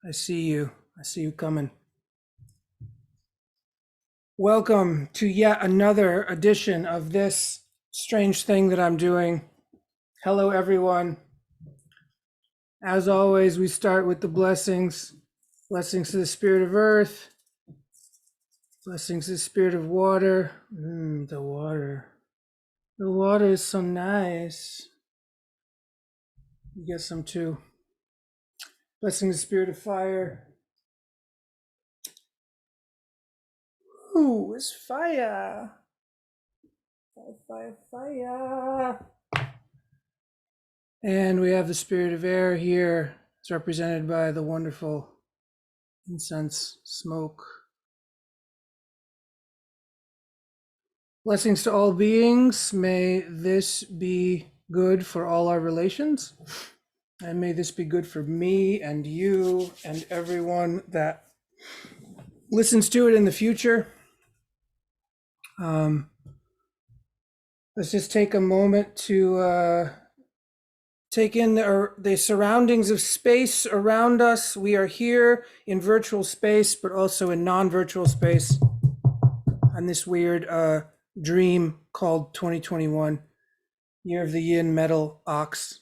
I see you. I see you coming. Welcome to yet another edition of this strange thing that I'm doing. Hello, everyone. As always, we start with the blessings. Blessings to the spirit of earth. Blessings to the spirit of water. The water. The water is so nice. You get some too. Blessings to the spirit of fire. Ooh, it's fire. Fire, fire, fire. And we have the spirit of air here. It's represented by the wonderful incense smoke. Blessings to all beings. May this be good for all our relations. And may this be good for me and you and everyone that listens to it in the future. Let's just take a moment to take in the surroundings of space around us. We are here in virtual space, but also in non-virtual space on this weird dream called 2021, year of the yin metal ox,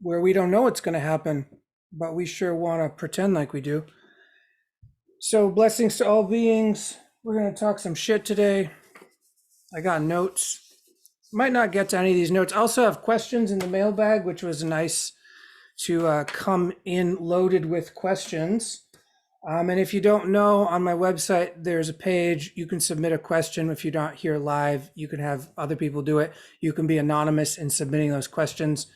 where we don't know what's going to happen, but we sure want to pretend like we do. So blessings to all beings. We're going to talk some shit today. I got notes. Might not get to any of these notes. I also have questions in the mailbag, which was nice to come in loaded with questions. And if you don't know, on my website, there's a page. You can submit a question. If you're not here live, you can have other people do it. You can be anonymous in submitting those questions.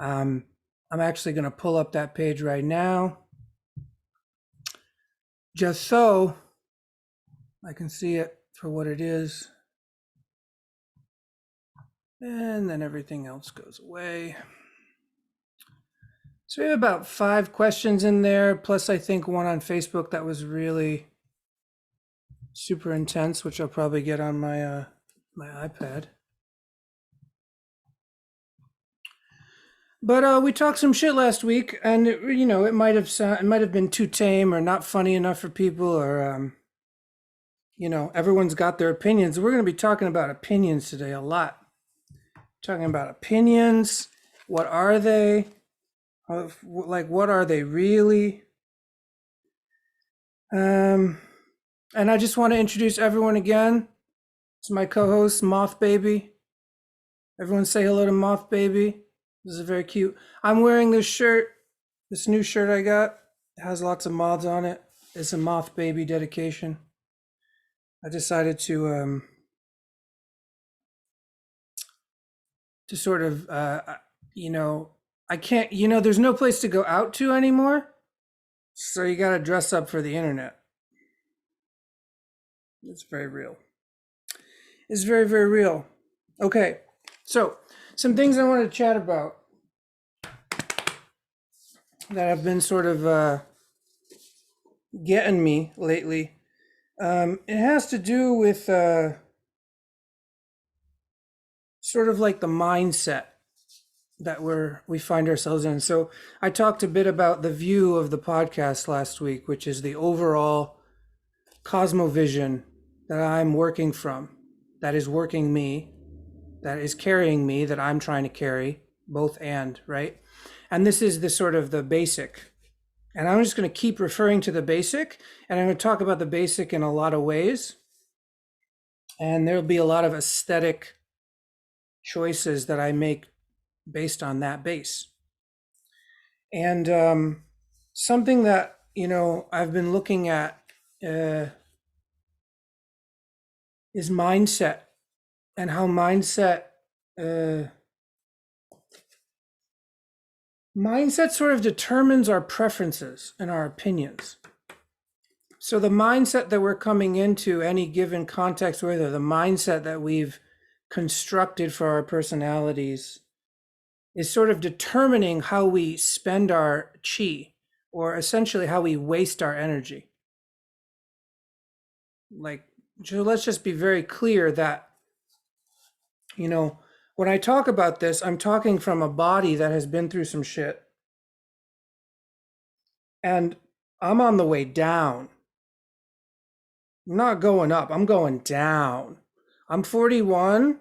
I'm actually going to pull up that page right now, just so I can see it for what it is. And then everything else goes away. So we have about 5 questions in there, plus I think one on Facebook that was really super intense, which I'll probably get on my my iPad. But we talked some shit last week, and it might have been too tame or not funny enough for people, or everyone's got their opinions. We're going to be talking about opinions today a lot. Talking about opinions. What are they? What are they really? And I just want to introduce everyone again. It's my co-host, Moth Baby. Everyone say hello to Moth Baby. This is very cute. I'm wearing this shirt, this new shirt I got. It has lots of moths on it. It's a Moth Baby dedication. I decided to sort of, I can't, there's no place to go out to anymore. So you got to dress up for the internet. It's very real. It's very, very real. Okay, so some things I want to chat about that have been sort of getting me lately. It has to do with sort of like the mindset that we find ourselves in. So I talked a bit about the view of the podcast last week, which is the overall cosmovision that I'm working from, that is working me, that is carrying me, that I'm trying to carry, both and, right? And this is the sort of the basic. And I'm just going to keep referring to the basic, and I'm going to talk about the basic in a lot of ways. And there'll be a lot of aesthetic choices that I make based on that base. And something that, I've been looking at is mindset, and how mindset sort of determines our preferences and our opinions. So the mindset that we're coming into any given context with, or the mindset that we've constructed for our personalities, is sort of determining how we spend our chi, or essentially how we waste our energy. So let's just be very clear that, when I talk about this, I'm talking from a body that has been through some shit. And I'm on the way down. I'm not going up, I'm going down. I'm 41.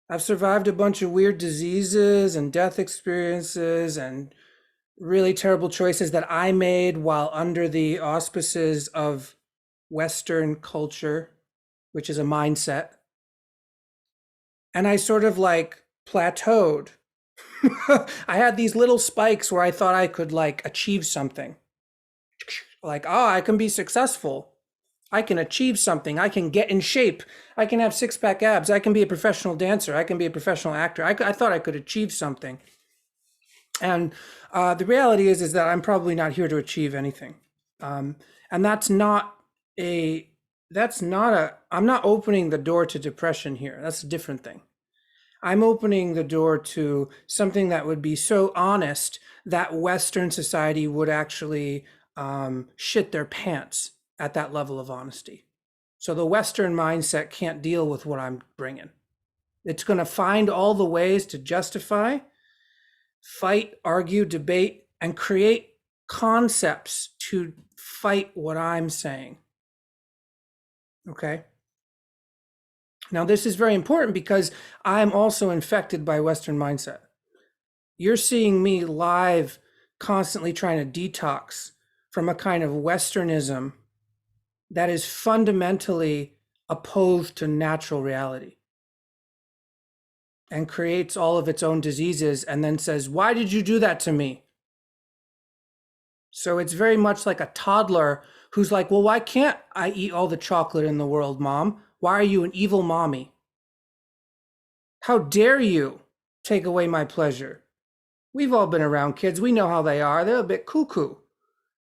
I've survived a bunch of weird diseases and death experiences and really terrible choices that I made while under the auspices of Western culture, which is a mindset. And I sort of like plateaued. I had these little spikes where I thought I could like achieve something. Like, oh, I can be successful. I can achieve something. I can get in shape. I can have six pack abs. I can be a professional dancer. I can be a professional actor. I thought I could achieve something. And the reality is that I'm probably not here to achieve anything. And a, I'm not opening the door to depression here. That's a different thing. I'm opening the door to something that would be so honest that Western society would actually shit their pants at that level of honesty. So the Western mindset can't deal with what I'm bringing. It's going to find all the ways to justify, fight, argue, debate, and create concepts to fight what I'm saying. Okay? Now, this is very important because I'm also infected by Western mindset. You're seeing me live constantly trying to detox from a kind of Westernism that is fundamentally opposed to natural reality and creates all of its own diseases and then says, why did you do that to me? So it's very much like a toddler who's like, well, why can't I eat all the chocolate in the world, Mom? Why are you an evil mommy? How dare you take away my pleasure? We've all been around kids. We know how they are. They're a bit cuckoo.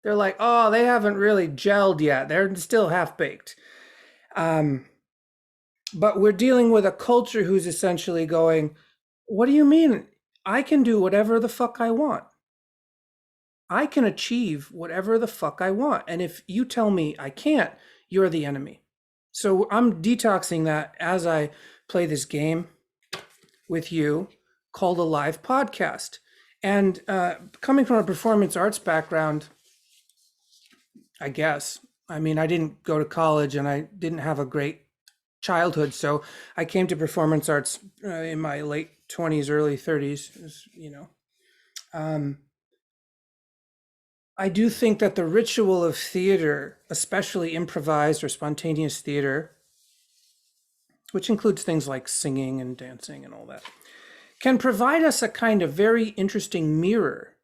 They're like, oh, they haven't really gelled yet. They're still half baked. But we're dealing with a culture who's essentially going, what do you mean? I can do whatever the fuck I want. I can achieve whatever the fuck I want. And if you tell me I can't, you're the enemy. So I'm detoxing that as I play this game with you called a live podcast. And coming from a performance arts background, I guess, I mean, I didn't go to college and I didn't have a great childhood. So I came to performance arts in my late 20s, early 30s, you know. I do think that the ritual of theater, especially improvised or spontaneous theater, which includes things like singing and dancing and all that, can provide us a kind of very interesting mirror,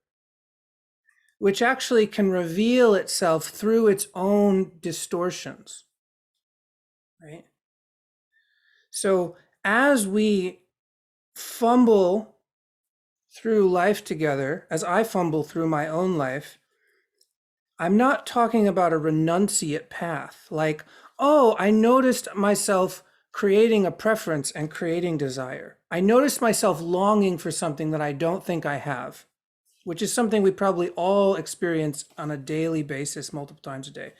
which actually can reveal itself through its own distortions, right? So as we fumble through life together, as I fumble through my own life, I'm not talking about a renunciate path, like, oh, I noticed myself creating a preference and creating desire. I noticed myself longing for something that I don't think I have, which is something we probably all experience on a daily basis, multiple times a day,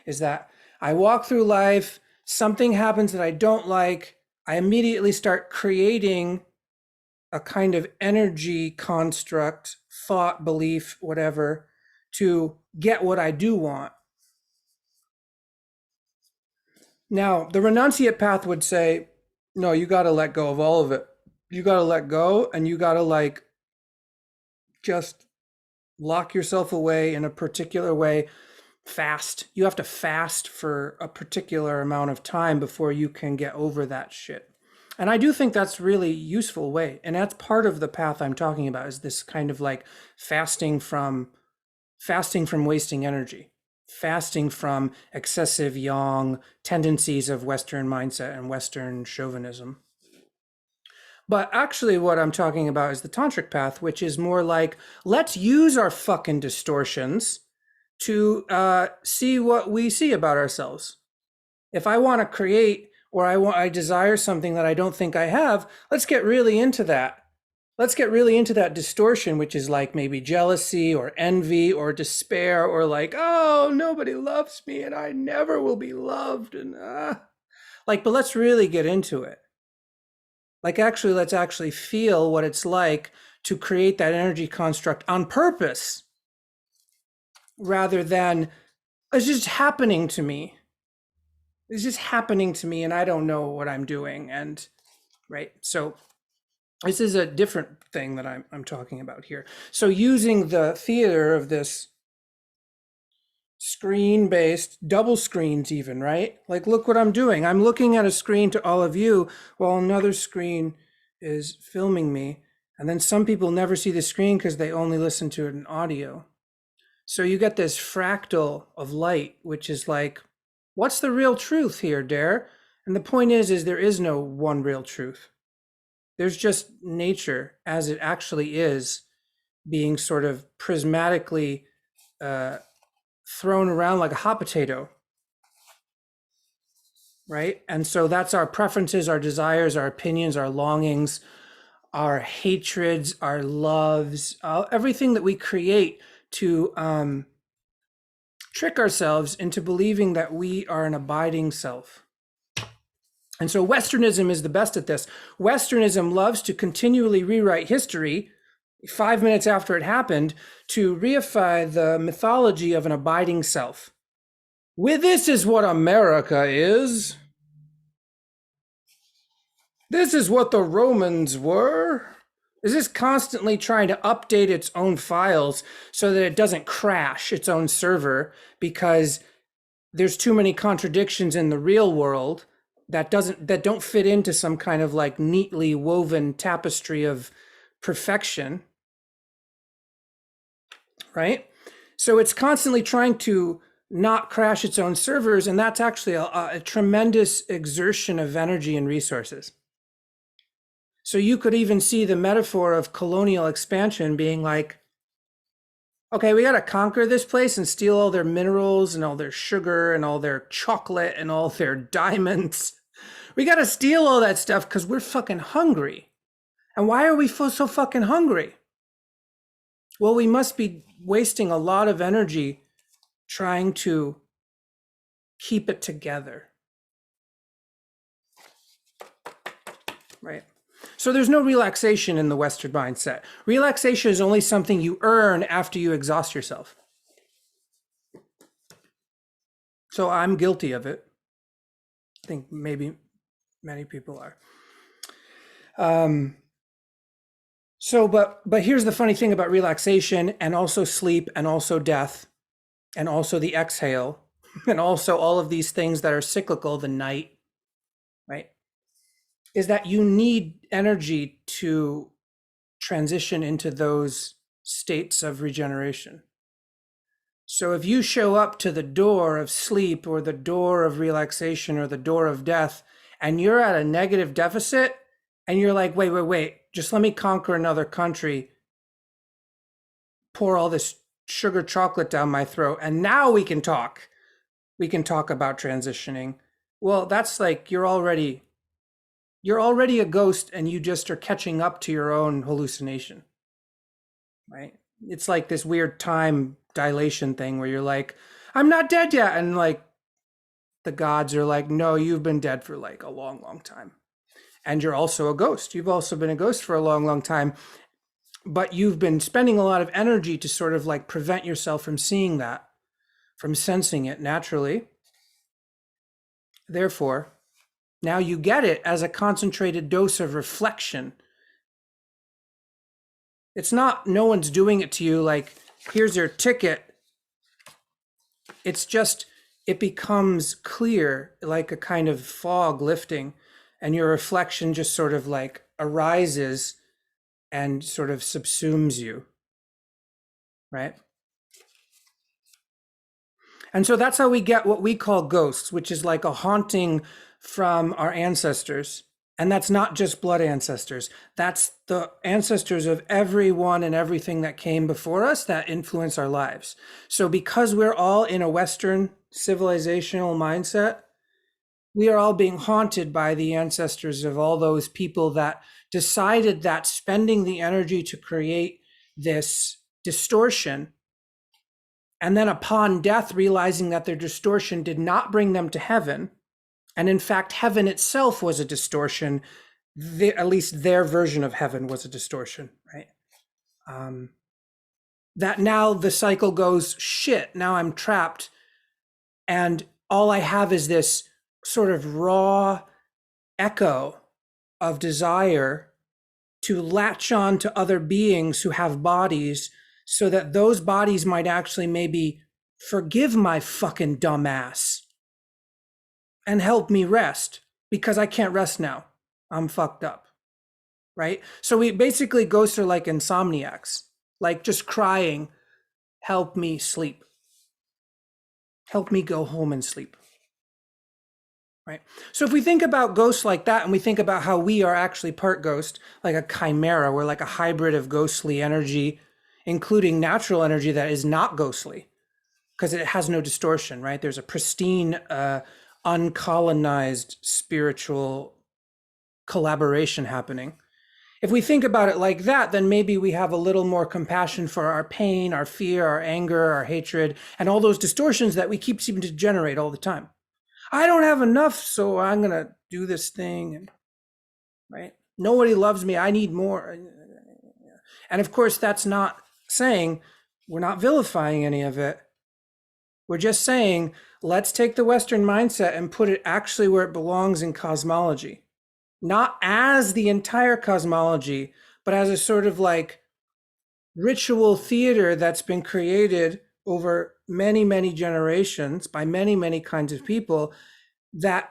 is that I walk through life, something happens that I don't like, I immediately start creating a kind of energy construct, thought, belief, whatever, to get what I do want. Now, the renunciate path would say, no, you got to let go of all of it. You got to let go and you got to like just lock yourself away in a particular way. Fast. You have to fast for a particular amount of time before you can get over that shit. And I do think that's really useful way. And that's part of the path I'm talking about is this kind of like fasting from wasting energy, fasting from excessive yang tendencies of Western mindset and Western chauvinism. But actually, what I'm talking about is the tantric path, which is more like, let's use our fucking distortions to see what we see about ourselves. If I want to create or I desire something that I don't think I have, let's get really into that. Let's get really into that distortion, which is like maybe jealousy or envy or despair or like, oh, nobody loves me and I never will be loved. And but let's really get into it. Like actually, let's actually feel what it's like to create that energy construct on purpose. rather than it's just happening to me. It's just happening to me and I don't know what I'm doing. And right. So this is a different thing that I'm talking about here. So using the theater of this screen-based double screens even, right? Like, look what I'm doing. I'm looking at a screen to all of you while another screen is filming me. And then some people never see the screen because they only listen to it in audio. So you get this fractal of light, which is like, what's the real truth here, Dare? And the point is there is no one real truth. There's just nature as it actually is being sort of prismatically thrown around like a hot potato, right? And so that's our preferences, our desires, our opinions, our longings, our hatreds, our loves, everything that we create to trick ourselves into believing that we are an abiding self. And so Westernism is the best at this. Westernism loves to continually rewrite history 5 minutes after it happened to reify the mythology of an abiding self. This is what America is. This is what the Romans were. Is this constantly trying to update its own files so that it doesn't crash its own server because there's too many contradictions in the real world that don't fit into some kind of like neatly woven tapestry of perfection, right? So it's constantly trying to not crash its own servers, and that's actually a tremendous exertion of energy and resources. So you could even see the metaphor of colonial expansion being like, okay, we got to conquer this place and steal all their minerals and all their sugar and all their chocolate and all their diamonds. We got to steal all that stuff because we're fucking hungry. And why are we so fucking hungry? Well, we must be wasting a lot of energy trying to keep it together. Right? So there's no relaxation in the Western mindset. Relaxation is only something you earn after you exhaust yourself. So I'm guilty of it. I think maybe many people are. But here's the funny thing about relaxation and also sleep and also death and also the exhale and also all of these things that are cyclical, the night, right? Is that you need energy to transition into those states of regeneration. So if you show up to the door of sleep or the door of relaxation or the door of death and you're at a negative deficit and you're like, wait, just let me conquer another country, pour all this sugar chocolate down my throat, and now we can talk. We can talk about transitioning. Well, that's like you're already a ghost and you just are catching up to your own hallucination, right? It's like this weird time dilation thing where you're like, I'm not dead yet. And like the gods are like, no, you've been dead for like a long, long time. And you're also a ghost. You've also been a ghost for a long, long time. But you've been spending a lot of energy to sort of like prevent yourself from seeing that, from sensing it naturally. Therefore, now you get it as a concentrated dose of reflection. It's not, no one's doing it to you like, here's your ticket. It's just, it becomes clear, like a kind of fog lifting, and your reflection just sort of like arises and sort of subsumes you, right? And so that's how we get what we call ghosts, which is like a haunting from our ancestors. And that's not just blood ancestors. That's the ancestors of everyone and everything that came before us that influence our lives. So because we're all in a Western civilizational mindset, we are all being haunted by the ancestors of all those people that decided that spending the energy to create this distortion, and then upon death realizing that their distortion did not bring them to heaven, and in fact, heaven itself was a distortion. At least their version of heaven was a distortion, right? that now the cycle goes, shit, now I'm trapped. And all I have is this sort of raw echo of desire to latch on to other beings who have bodies so that those bodies might actually maybe forgive my fucking dumb ass and help me rest, because I can't rest now. I'm fucked up. Right? So we basically ghosts are like insomniacs, like just crying, help me sleep. Help me go home and sleep. Right? So if we think about ghosts like that, and we think about how we are actually part ghost, like a chimera, we're like a hybrid of ghostly energy, including natural energy that is not ghostly, because it has no distortion, right? There's a pristine, uncolonized spiritual collaboration happening. If we think about it like that, then maybe we have a little more compassion for our pain, our fear, our anger, our hatred, and all those distortions that we keep seeming to generate all the time. I don't have enough, so I'm going to do this thing. And, right? Nobody loves me. I need more. And of course, that's not saying, we're not vilifying any of it. We're just saying, let's take the Western mindset and put it actually where it belongs in cosmology. Not as the entire cosmology, but as a sort of like ritual theater that's been created over many, many generations by many, many kinds of people, that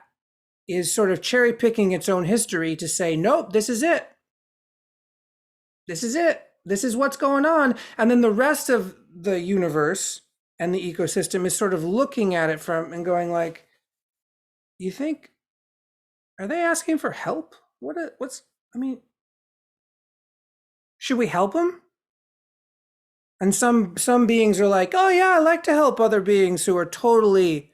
is sort of cherry picking its own history to say, nope, this is it. This is it. This is what's going on. And then the rest of the universe and the ecosystem is sort of looking at it from and going like, you think, are they asking for help? I mean, should we help them? And some beings are like, oh yeah, I like to help other beings who are totally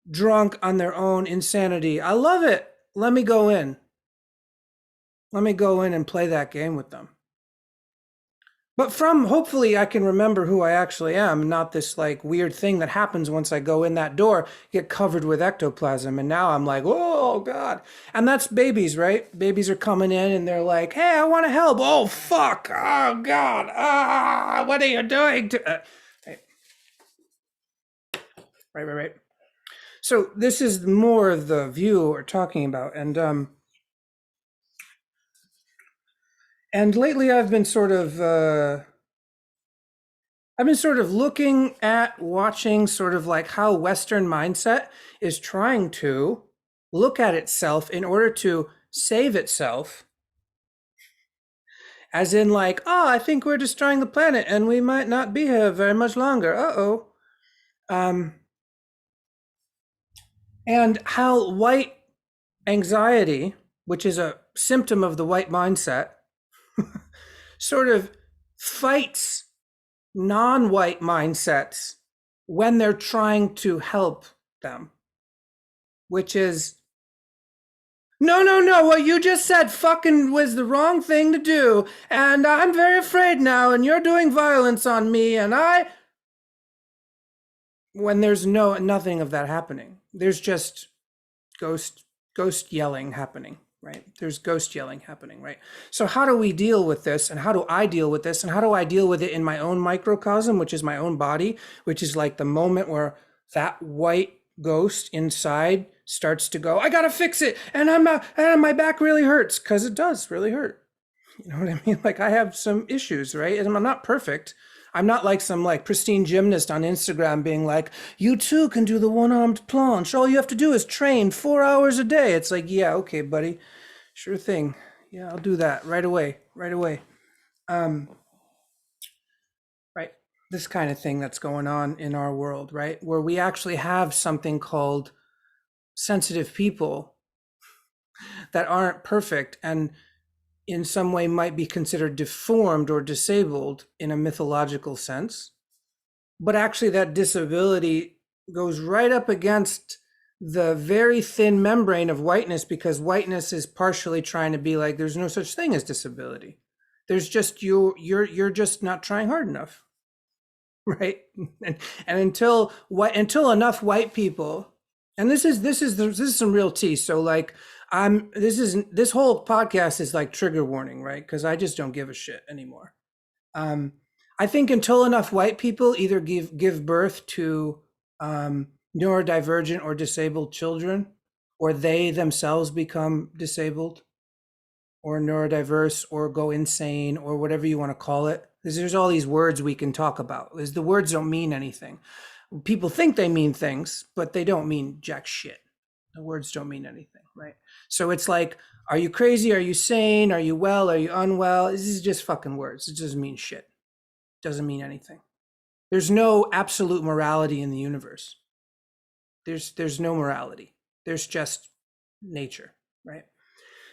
drunk on their own insanity. I love it. Let me go in. Let me go in and play that game with them. But hopefully I can remember who I actually am, not this like weird thing that happens once I go in that door, get covered with ectoplasm. And now I'm like, oh God. And that's babies, right? Babies are coming in and they're like, hey, I want to help. Oh, fuck. Oh God. Ah, what are you doing to... Right. So this is more of the view we're talking about. And lately I've been sort of looking at, watching sort of like how Western mindset is trying to look at itself in order to save itself. As in like, oh, I think we're destroying the planet and we might not be here very much longer. Uh-oh. And how white anxiety, which is a symptom of the white mindset, sort of fights non-white mindsets when they're trying to help them, which is, no, what you just said fucking was the wrong thing to do, and I'm very afraid now, and you're doing violence on me, and when there's nothing of that happening. There's just ghost yelling happening. Right? There's ghost yelling happening, right? So how do we deal with this? And how do I deal with this? And how do I deal with it in my own microcosm, which is my own body, which is like the moment where that white ghost inside starts to go, I gotta fix it. And my back really hurts, because it does really hurt. You know what I mean? Like I have some issues, right? And I'm not perfect. I'm not like some like pristine gymnast on Instagram being like, you too can do the one-armed planche. All you have to do is train 4 hours a day. It's like, yeah, okay, buddy. Sure thing. Yeah, I'll do that right away. Right. This kind of thing that's going on in our world, right? Where we actually have something called sensitive people that aren't perfect and in some way might be considered deformed or disabled in a mythological sense. But actually that disability goes right up against the very thin membrane of whiteness, because whiteness is partially trying to be like, there's no such thing as disability. There's just you're just not trying hard enough. Right? And until enough white people, and this is some real tea. So like this whole podcast is like trigger warning, right? Because I just don't give a shit anymore. I think until enough white people either give birth to neurodivergent or disabled children, or they themselves become disabled or neurodiverse or go insane or whatever you want to call it. Because there's all these words we can talk about. Because the words don't mean anything. People think they mean things, but they don't mean jack shit. The words don't mean anything, right? So it's like, are you crazy? Are you sane? Are you well? Are you unwell? This is just fucking words. It doesn't mean shit. It doesn't mean anything. There's no absolute morality in the universe. There's no morality. There's just nature, right?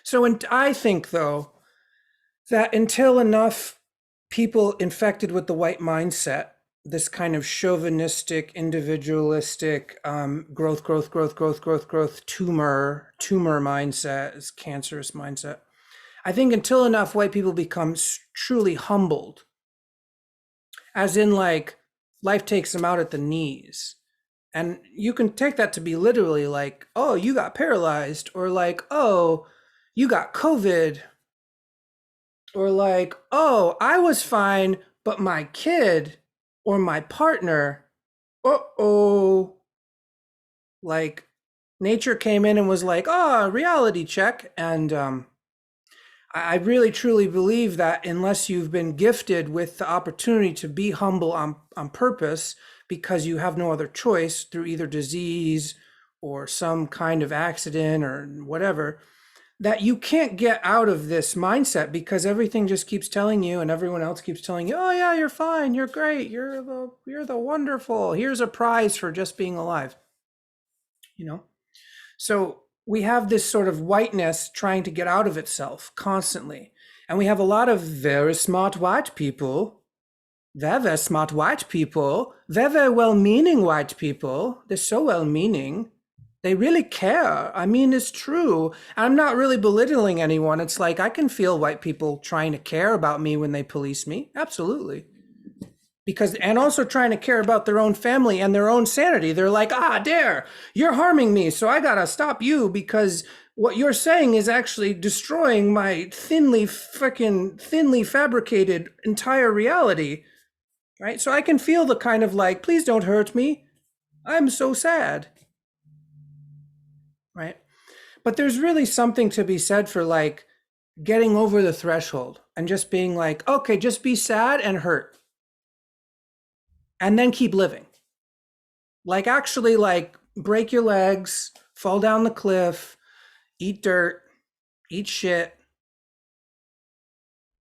So I think, though, that until enough people infected with the white mindset, this kind of chauvinistic, individualistic, growth, tumor mindset, is cancerous mindset. I think until enough white people become truly humbled, as in like life takes them out at the knees. And you can take that to be literally like, oh, you got paralyzed, or like, oh, you got COVID, or like, oh, I was fine, but my kid or my partner, like nature came in and was like, oh, reality check. And I really truly believe that unless you've been gifted with the opportunity to be humble on purpose, because you have no other choice through either disease or some kind of accident or whatever, that you can't get out of this mindset, because everything just keeps telling you, and everyone else keeps telling you, oh yeah, you're fine, you're great, you're the wonderful, here's a prize for just being alive, you know? So we have this sort of whiteness trying to get out of itself constantly. And we have a lot of very smart white people, very smart white people, very well-meaning white people. They're so well-meaning. They really care. I mean, it's true. I'm not really belittling anyone. It's like I can feel white people trying to care about me when they police me. Absolutely. Because, and also trying to care about their own family and their own sanity. They're like, dare, you're harming me, so I gotta stop you because what you're saying is actually destroying my thinly fabricated entire reality, right? So I can feel the kind of like, please don't hurt me. I'm so sad, right? But there's really something to be said for like getting over the threshold and just being like, okay, just be sad and hurt. And then keep living. Like actually like break your legs, fall down the cliff, eat dirt, eat shit,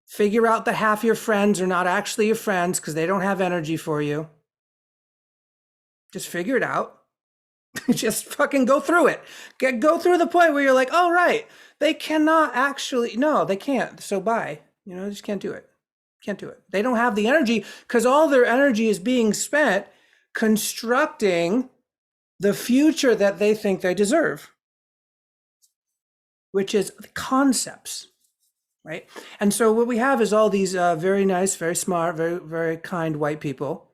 figure out that half your friends are not actually your friends because they don't have energy for you. Just figure it out. Just fucking go through it. Go through the point where you're like, oh, right, they cannot actually, no, they can't. So bye. You know, just can't do it. Can't do it. They don't have the energy because all their energy is being spent constructing the future that they think they deserve, which is the concepts, right? And so what we have is all these very nice, very smart, very, very kind white people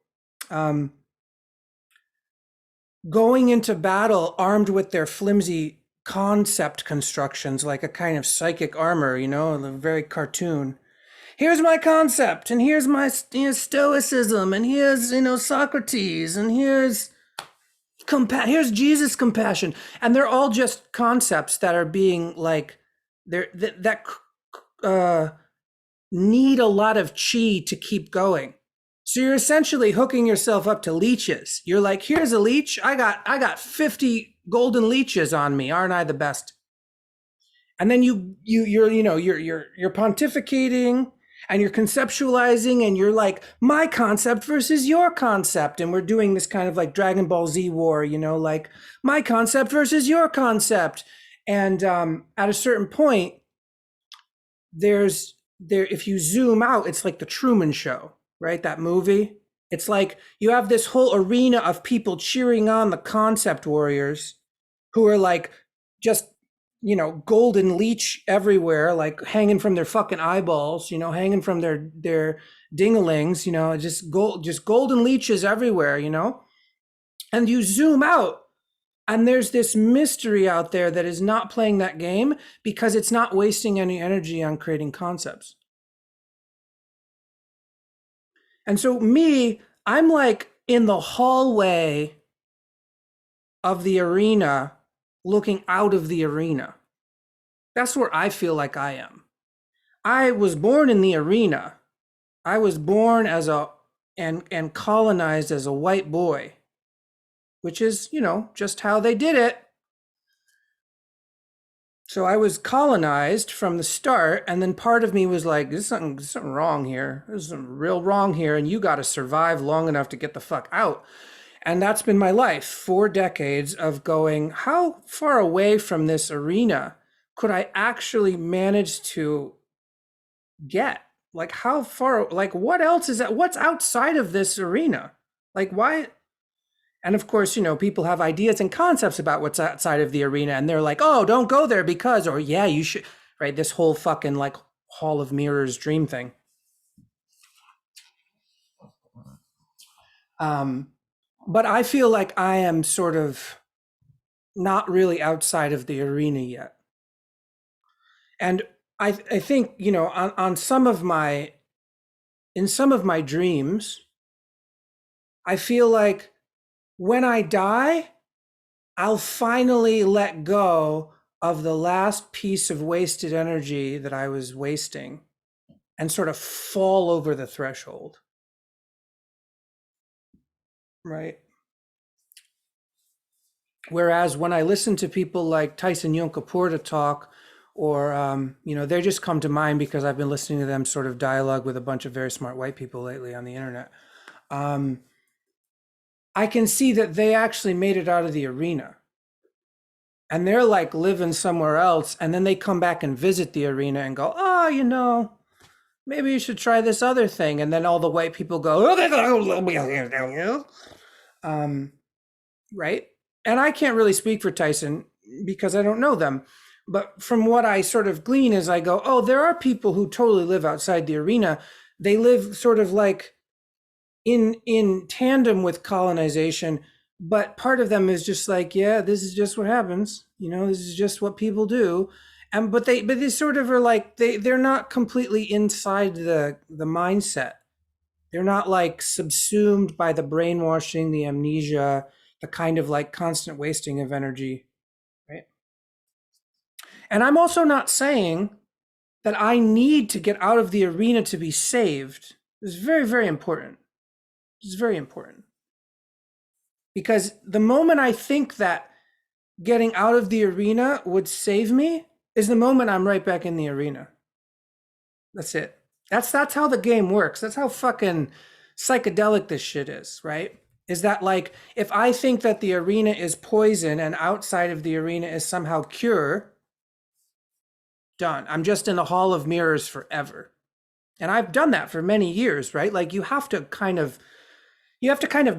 going into battle armed with their flimsy concept constructions, like a kind of psychic armor, you know, very cartoon. Here's my concept, and here's my stoicism, and here's Socrates, and here's Jesus' compassion, and they're all just concepts that are being like that need a lot of chi to keep going. So you're essentially hooking yourself up to leeches. You're like, here's a leech. I got 50 golden leeches on me. Aren't I the best? And then you're pontificating. And you're conceptualizing and you're like, my concept versus your concept. And we're doing this kind of like Dragon Ball Z war, like my concept versus your concept. And at a certain point, if you zoom out, it's like the Truman Show, right? That movie. It's like you have this whole arena of people cheering on the concept warriors who are like just golden leech everywhere, like hanging from their fucking eyeballs, hanging from their dingalings, just golden leeches everywhere, and you zoom out and there's this mystery out there that is not playing that game because it's not wasting any energy on creating concepts. And so me, I'm like in the hallway of the arena looking out of the arena. That's where I feel like I am. I was born in the arena. I was born as a and colonized as a white boy, which is, just how they did it. So I was colonized from the start, and then part of me was like, there's something wrong here. There's something real wrong here, and you got to survive long enough to get the fuck out. And that's been my life, 4 decades of going, how far away from this arena could I actually manage to get? Like, how far, like, what else is that? What's outside of this arena? Like, why? And of course, people have ideas and concepts about what's outside of the arena, and they're like, oh, don't go there because, or yeah, you should, right? This whole fucking like Hall of Mirrors dream thing. But I feel like I am sort of not really outside of the arena yet. And I think, on some of my, in some of my dreams, I feel like when I die, I'll finally let go of the last piece of wasted energy that I was wasting and sort of fall over the threshold. Right. Whereas when I listen to people like Tyson Yunkaporta talk, or, they just come to mind because I've been listening to them sort of dialogue with a bunch of very smart white people lately on the internet. I can see that they actually made it out of the arena. And they're like living somewhere else. And then they come back and visit the arena and go, oh, maybe you should try this other thing. And then all the white people go, right? And I can't really speak for Tyson because I don't know them. But from what I sort of glean as I go, oh, there are people who totally live outside the arena. They live sort of like in tandem with colonization, but part of them is just like, yeah, this is just what happens. This is just what people do. And but they sort of are like they're not completely inside the mindset. They're not like subsumed by the brainwashing, the amnesia, the kind of like constant wasting of energy, right? And I'm also not saying that I need to get out of the arena to be saved. It's very, very important. It's very important. Because the moment I think that getting out of the arena would save me is the moment I'm right back in the arena. That's it. That's how the game works. That's how fucking psychedelic this shit is, right? Is that like if I think that the arena is poison and outside of the arena is somehow cure, done. I'm just in the Hall of Mirrors forever. And I've done that for many years, right? Like you have to kind of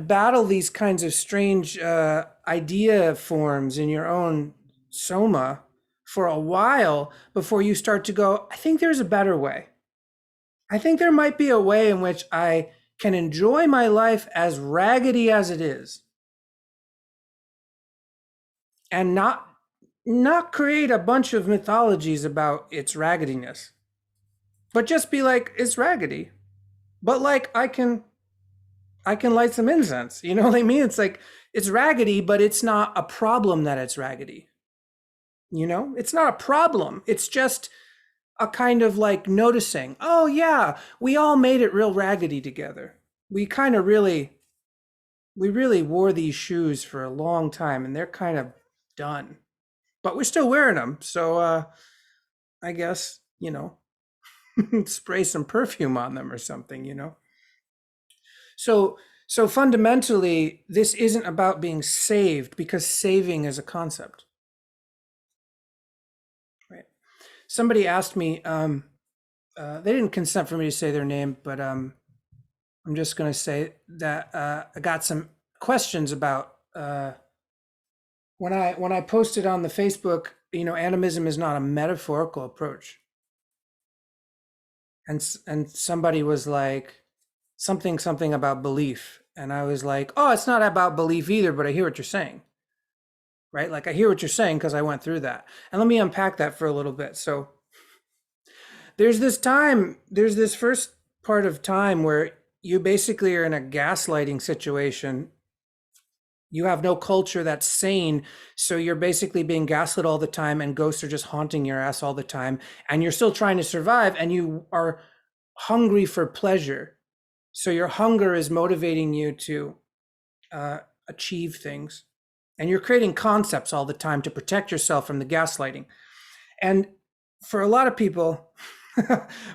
battle these kinds of strange idea forms in your own soma for a while before you start to go, I think there's a better way. I think there might be a way in which I can enjoy my life as raggedy as it is and not create a bunch of mythologies about its raggediness, but just be like, it's raggedy. But like I can light some incense. You know what I mean? It's like it's raggedy, but it's not a problem that it's raggedy. It's not a problem. It's just a kind of like noticing, oh yeah, we all made it real raggedy together. We kind of we really wore these shoes for a long time and they're kind of done. But we're still wearing them. So I guess, spray some perfume on them or something. So fundamentally, this isn't about being saved because saving is a concept. Right. Somebody asked me, they didn't consent for me to say their name, but I'm just going to say that I got some questions about when I posted on the Facebook, animism is not a metaphorical approach. And somebody was like something about belief, and I was like, oh, it's not about belief either, but I hear what you're saying. Right? Like I hear what you're saying because I went through that. And let me unpack that for a little bit. So there's this first part of time where you basically are in a gaslighting situation. You have no culture that's sane, so you're basically being gaslit all the time, and ghosts are just haunting your ass all the time, and you're still trying to survive, and you are hungry for pleasure. So your hunger is motivating you to uh, achieve things, and you're creating concepts all the time to protect yourself from the gaslighting. And for a lot of people,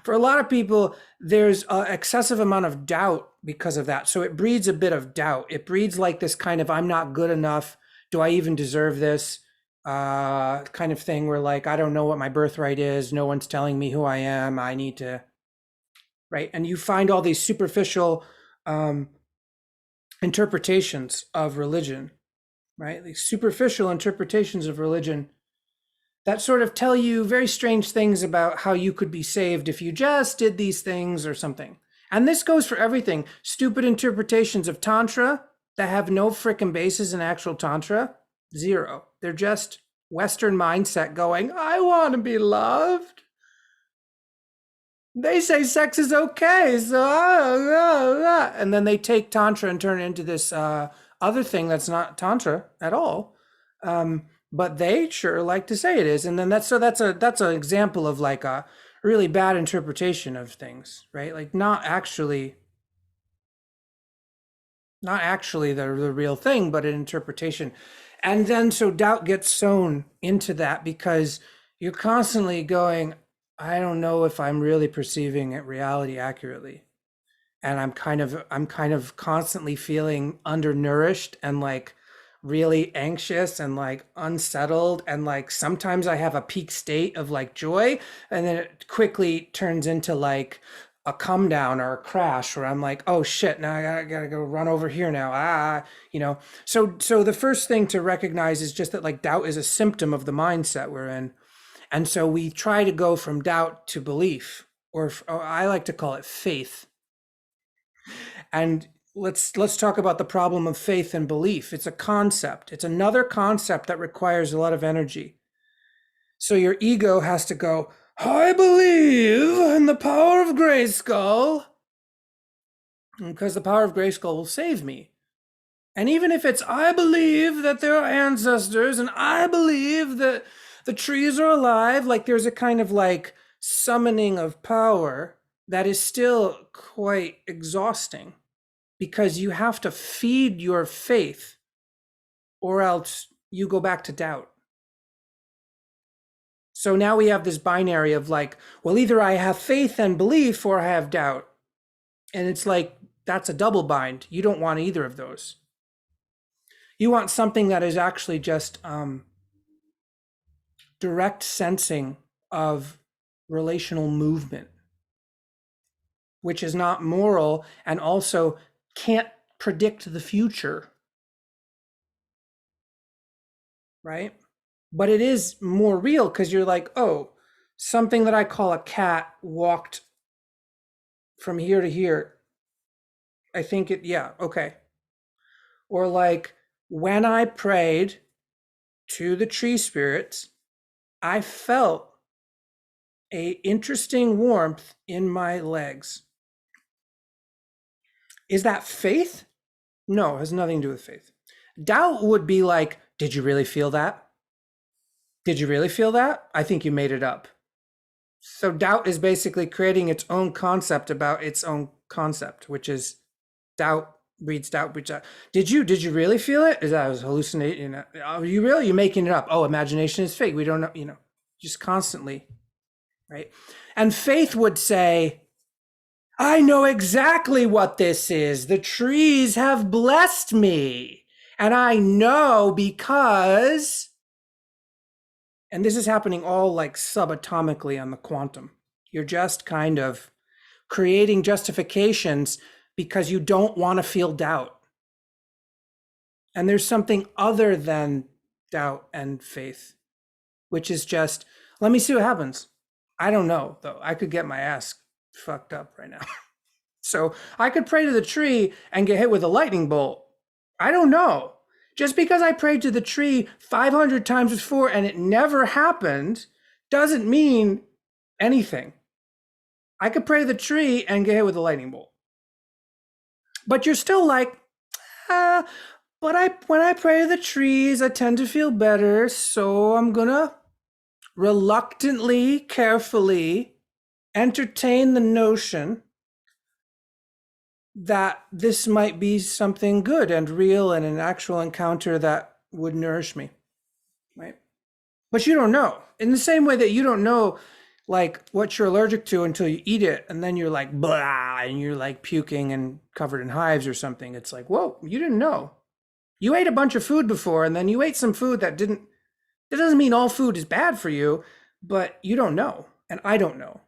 for a lot of people, there's an excessive amount of doubt because of that. So it breeds a bit of doubt. It breeds like this kind of I'm not good enough. Do I even deserve this? Kind of thing where like I don't know what my birthright is. No one's telling me who I am. I need to, right? And you find all these superficial um, interpretations of religion, right? These superficial interpretations of religion that sort of tell you very strange things about how you could be saved if you just did these things or something. And this goes for everything. Stupid interpretations of Tantra that have no frickin' basis in actual Tantra, zero. They're just Western mindset going, I want to be loved. They say sex is okay, so and then they take Tantra and turn it into this other thing that's not Tantra at all. But they sure like to say it is, and then that's an example of like a really bad interpretation of things, right? Like not actually the real thing, but an interpretation. And then so doubt gets sown into that because you're constantly going, I don't know if I'm really perceiving it reality accurately. And I'm kind of constantly feeling undernourished and like really anxious and like unsettled, and like sometimes I have a peak state of like joy, and then it quickly turns into like a come down or a crash where I'm like, oh shit, now I gotta go run over here now. So the first thing to recognize is just that like doubt is a symptom of the mindset we're in. And so we try to go from doubt to belief, or I like to call it faith. And let's talk about the problem of faith and belief. It's a concept. It's another concept that requires a lot of energy. So your ego has to go, I believe in the power of Grayskull, because the power of Grayskull will save me. And even if it's, I believe that there are ancestors and I believe that the trees are alive, like there's a kind of like summoning of power that is still quite exhausting, because you have to feed your faith or else you go back to doubt. So now we have this binary of like, well, either I have faith and belief or I have doubt. And it's like, that's a double bind. You don't want either of those. You want something that is actually just direct sensing of relational movement, which is not moral and also can't predict the future, right? But it is more real because you're like, oh, something that I call a cat walked from here to here. I think it, yeah, okay. Or like when I prayed to the tree spirits, I felt a interesting warmth in my legs. Is that faith? No, it has nothing to do with faith. Doubt would be like, did you really feel that? Did you really feel that? I think you made it up. So doubt is basically creating its own concept about its own concept, which is doubt breeds doubt breeds doubt. Did you really feel it? Is that I was hallucinating? Are you really? You're making it up. Oh, imagination is fake. We don't know, just constantly, right? And faith would say, I know exactly what this is. The trees have blessed me. And I know because, and this is happening all like subatomically on the quantum. You're just kind of creating justifications because you don't want to feel doubt. And there's something other than doubt and faith, which is just, let me see what happens. I don't know, though. I could get my ass fucked up right now. So I could pray to the tree and get hit with a lightning bolt. I don't know. Just because I prayed to the tree 500 times before and it never happened doesn't mean anything. I could pray to the tree and get hit with a lightning bolt. But you're still like, ah, but when I pray to the trees, I tend to feel better, so I'm gonna reluctantly, carefully entertain the notion that this might be something good and real and an actual encounter that would nourish me, right? But you don't know. In the same way that you don't know like what you're allergic to until you eat it and then you're like blah and you're like puking and covered in hives or something. It's like, whoa, you didn't know. You ate a bunch of food before and then you ate some food that didn't, that doesn't mean all food is bad for you, but you don't know. And I don't know.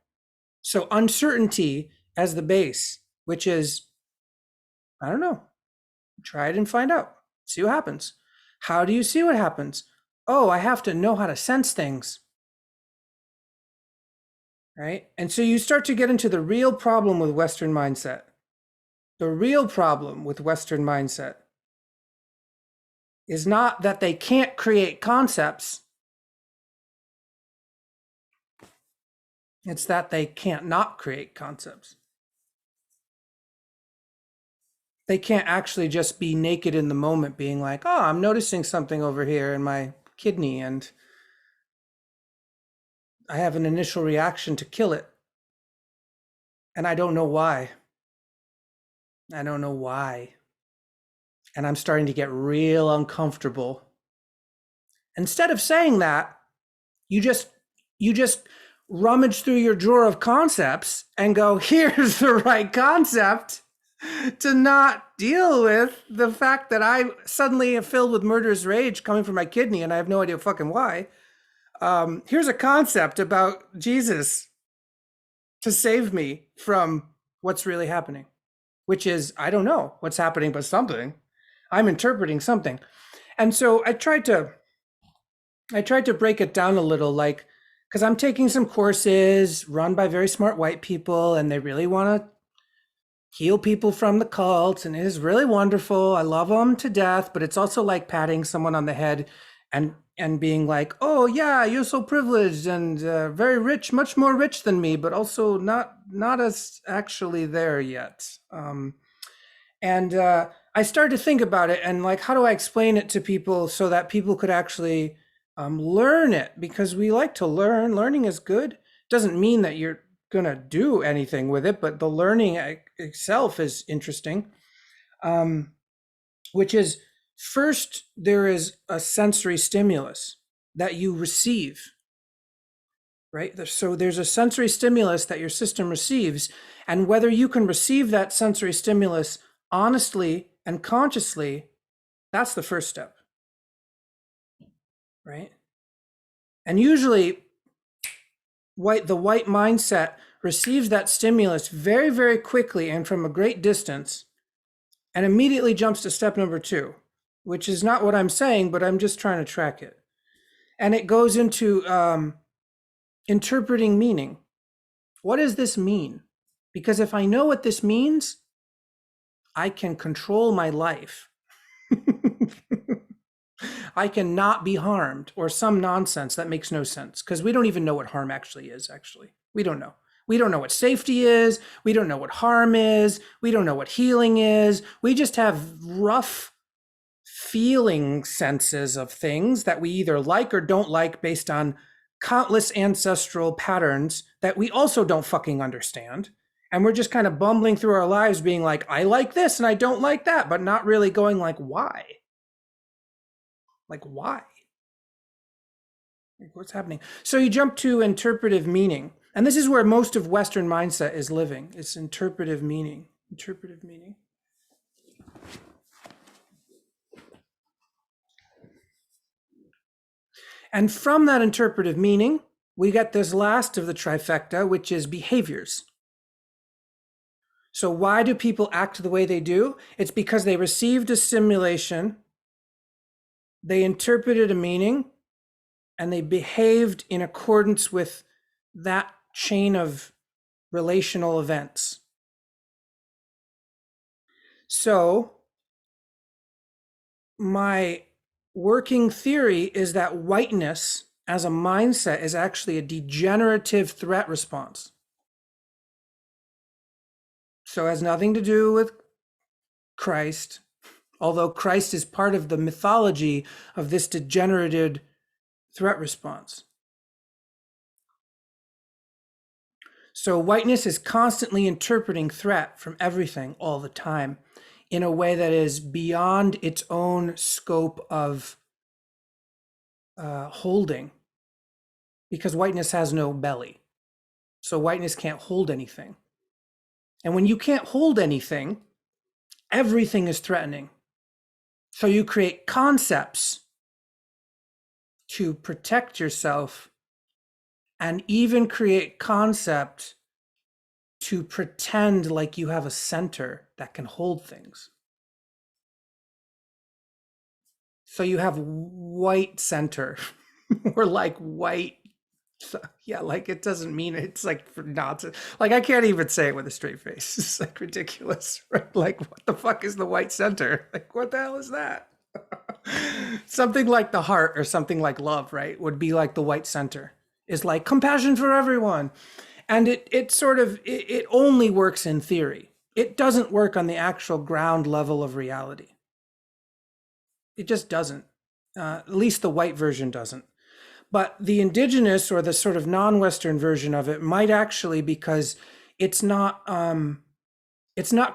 So uncertainty as the base, which is, I don't know, try it and find out, see what happens. How do you see what happens? Oh, I have to know how to sense things, right? And so you start to get into the real problem with Western mindset. The real problem with Western mindset is not that they can't create concepts, it's that they can't not create concepts. They can't actually just be naked in the moment, being like, oh, I'm noticing something over here in my kidney and I have an initial reaction to kill it. And I don't know why. I don't know why. And I'm starting to get real uncomfortable. Instead of saying that, you just rummage through your drawer of concepts and go, here's the right concept to not deal with the fact that I suddenly am filled with murderous rage coming from my kidney and I have no idea fucking why. Here's a concept about Jesus to save me from what's really happening, which is, I don't know what's happening, but something. I'm interpreting something. And so I tried to break it down a little, like, because I'm taking some courses run by very smart white people and they really want to heal people from the cults, and it is really wonderful. I love them to death, but it's also like patting someone on the head and being like, oh yeah, you're so privileged and very rich, much more rich than me, but also not as actually there yet. And I started to think about it and like, how do I explain it to people so that people could actually learn it? Because we like to learn. Learning is good. Doesn't mean that you're gonna do anything with it, but the learning itself is interesting. Which is, first, there is a sensory stimulus that you receive, right? So there's a sensory stimulus that your system receives, and whether you can receive that sensory stimulus honestly and consciously, that's the first step, right? And usually the white mindset receives that stimulus very, very quickly and from a great distance and immediately jumps to step number 2, which is not what I'm saying, but I'm just trying to track it. And it goes into interpreting meaning. What does this mean? Because if I know what this means, I can control my life. I cannot be harmed or some nonsense that makes no sense, because we don't even know what harm actually is, actually. We don't know. We don't know what safety is. We don't know what harm is. We don't know what healing is. We just have rough feeling senses of things that we either like or don't like based on countless ancestral patterns that we also don't fucking understand. And we're just kind of bumbling through our lives being like, I like this and I don't like that, but not really going like, why? Like, why? Like, what's happening? So you jump to interpretive meaning. And this is where most of Western mindset is living. It's interpretive meaning. Interpretive meaning. And from that interpretive meaning, we get this last of the trifecta, which is behaviors. So why do people act the way they do? It's because they received a simulation, they interpreted a meaning, and they behaved in accordance with that chain of relational events. So my working theory is that whiteness as a mindset is actually a degenerative threat response. So it has nothing to do with Christ, although Christ is part of the mythology of this degenerated threat response. So whiteness is constantly interpreting threat from everything all the time in a way that is beyond its own scope of holding, because whiteness has no belly. So whiteness can't hold anything. And when you can't hold anything, everything is threatening. So you create concepts to protect yourself, and even create concepts to pretend like you have a center that can hold things. So you have white center or like white. Yeah, like it doesn't mean it's like for nonsense. Like I can't even say it with a straight face. It's like ridiculous, right? Like what the fuck is the white center? Like what the hell is that? Something like the heart or something like love, right? Would be like the white center is like compassion for everyone. And it sort of, it only works in theory. It doesn't work on the actual ground level of reality. It just doesn't. At least the white version doesn't. But the indigenous or the sort of non-Western version of it might actually, because it's not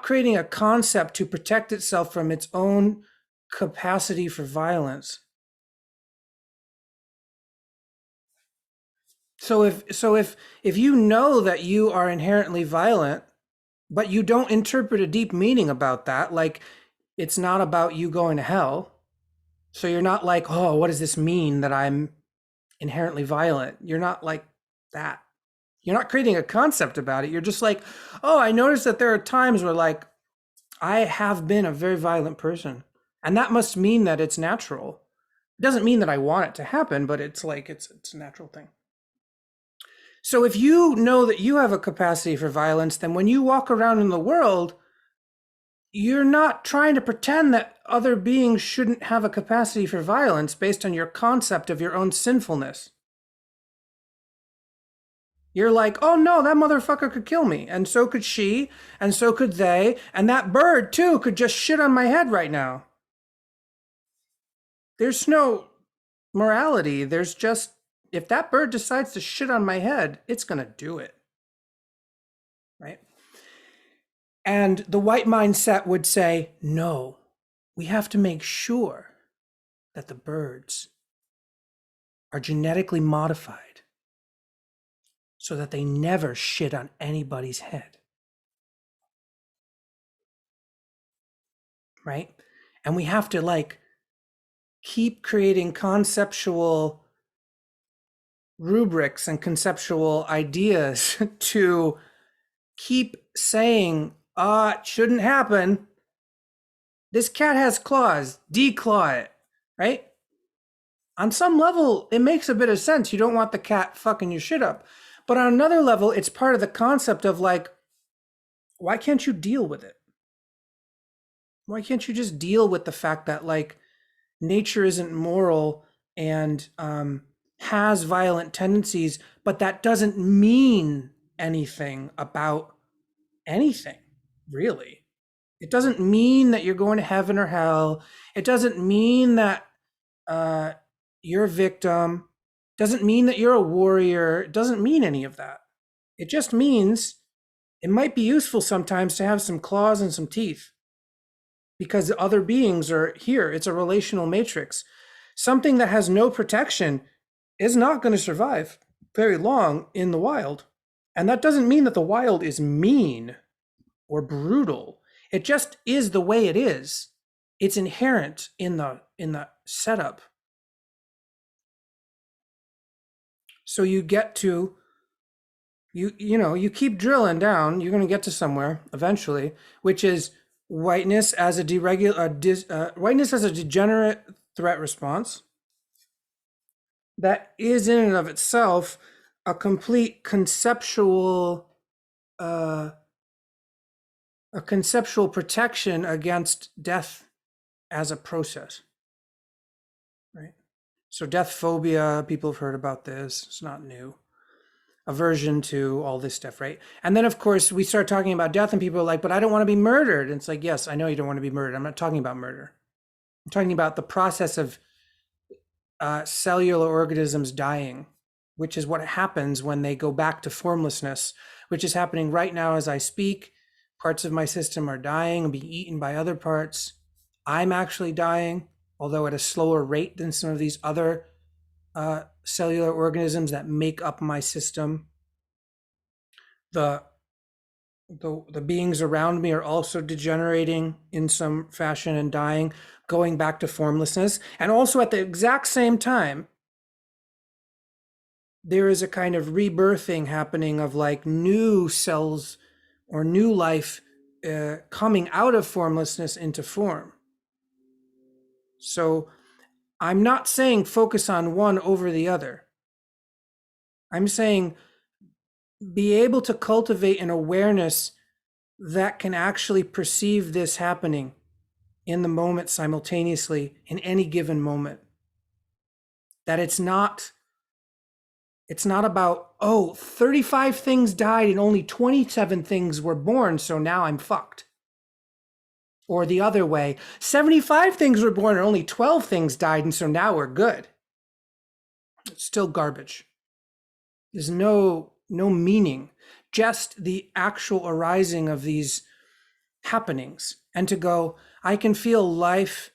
creating a concept to protect itself from its own capacity for violence. So if you know that you are inherently violent, but you don't interpret a deep meaning about that, like it's not about you going to hell. So you're not like, oh, what does this mean that I'm inherently violent? You're not like that. You're not creating a concept about it. You're just like, oh, I noticed that there are times where like I have been a very violent person. And that must mean that it's natural. It doesn't mean that I want it to happen, but it's like it's a natural thing. So if you know that you have a capacity for violence, then when you walk around in the world, you're not trying to pretend that other beings shouldn't have a capacity for violence based on your concept of your own sinfulness. You're like, oh no, that motherfucker could kill me. And so could she, and so could they, and that bird too could just shit on my head right now. There's no morality. There's just, if that bird decides to shit on my head, it's going to do it. Right? And the white mindset would say, no, we have to make sure that the birds are genetically modified so that they never shit on anybody's head. Right? And we have to like keep creating conceptual rubrics and conceptual ideas to keep saying, it shouldn't happen. This cat has claws, declaw it, right? On some level, it makes a bit of sense. You don't want the cat fucking your shit up. But on another level, it's part of the concept of like, why can't you deal with it? Why can't you just deal with the fact that like nature isn't moral and has violent tendencies, but that doesn't mean anything about anything, really. It doesn't mean that you're going to heaven or hell. It doesn't mean that you're a victim. It doesn't mean that you're a warrior. It doesn't mean any of that. It just means it might be useful sometimes to have some claws and some teeth because other beings are here. It's a relational matrix. Something that has no protection is not going to survive very long in the wild. And that doesn't mean that the wild is mean or brutal. It just is the way it is. It's inherent in the setup. So you get to you keep drilling down, you're going to get to somewhere eventually, which is whiteness as a whiteness as a degenerate threat response that is in and of itself a complete conceptual protection against death as a process, right? So death phobia, people have heard about this. It's not new. aversion to all this stuff, right? And then, of course, we start talking about death, and people are like, but I don't want to be murdered. And it's like, yes, I know you don't want to be murdered. I'm not talking about murder. I'm talking about the process of cellular organisms dying, which is what happens when they go back to formlessness, which is happening right now as I speak. Parts of my system are dying and being eaten by other parts. I'm actually dying, although at a slower rate than some of these other cellular organisms that make up my system. The, the beings around me are also degenerating in some fashion and dying, going back to formlessness. And also at the exact same time, there is a kind of rebirthing happening of like new cells or new life coming out of formlessness into form. So I'm not saying focus on one over the other. I'm saying be able to cultivate an awareness that can actually perceive this happening in the moment simultaneously in any given moment. That it's not about, oh, 35 things died and only 27 things were born, so now I'm fucked. Or the other way, 75 things were born and only 12 things died, and so now we're good. It's still garbage. There's no meaning, just the actual arising of these happenings. And to go, I can feel life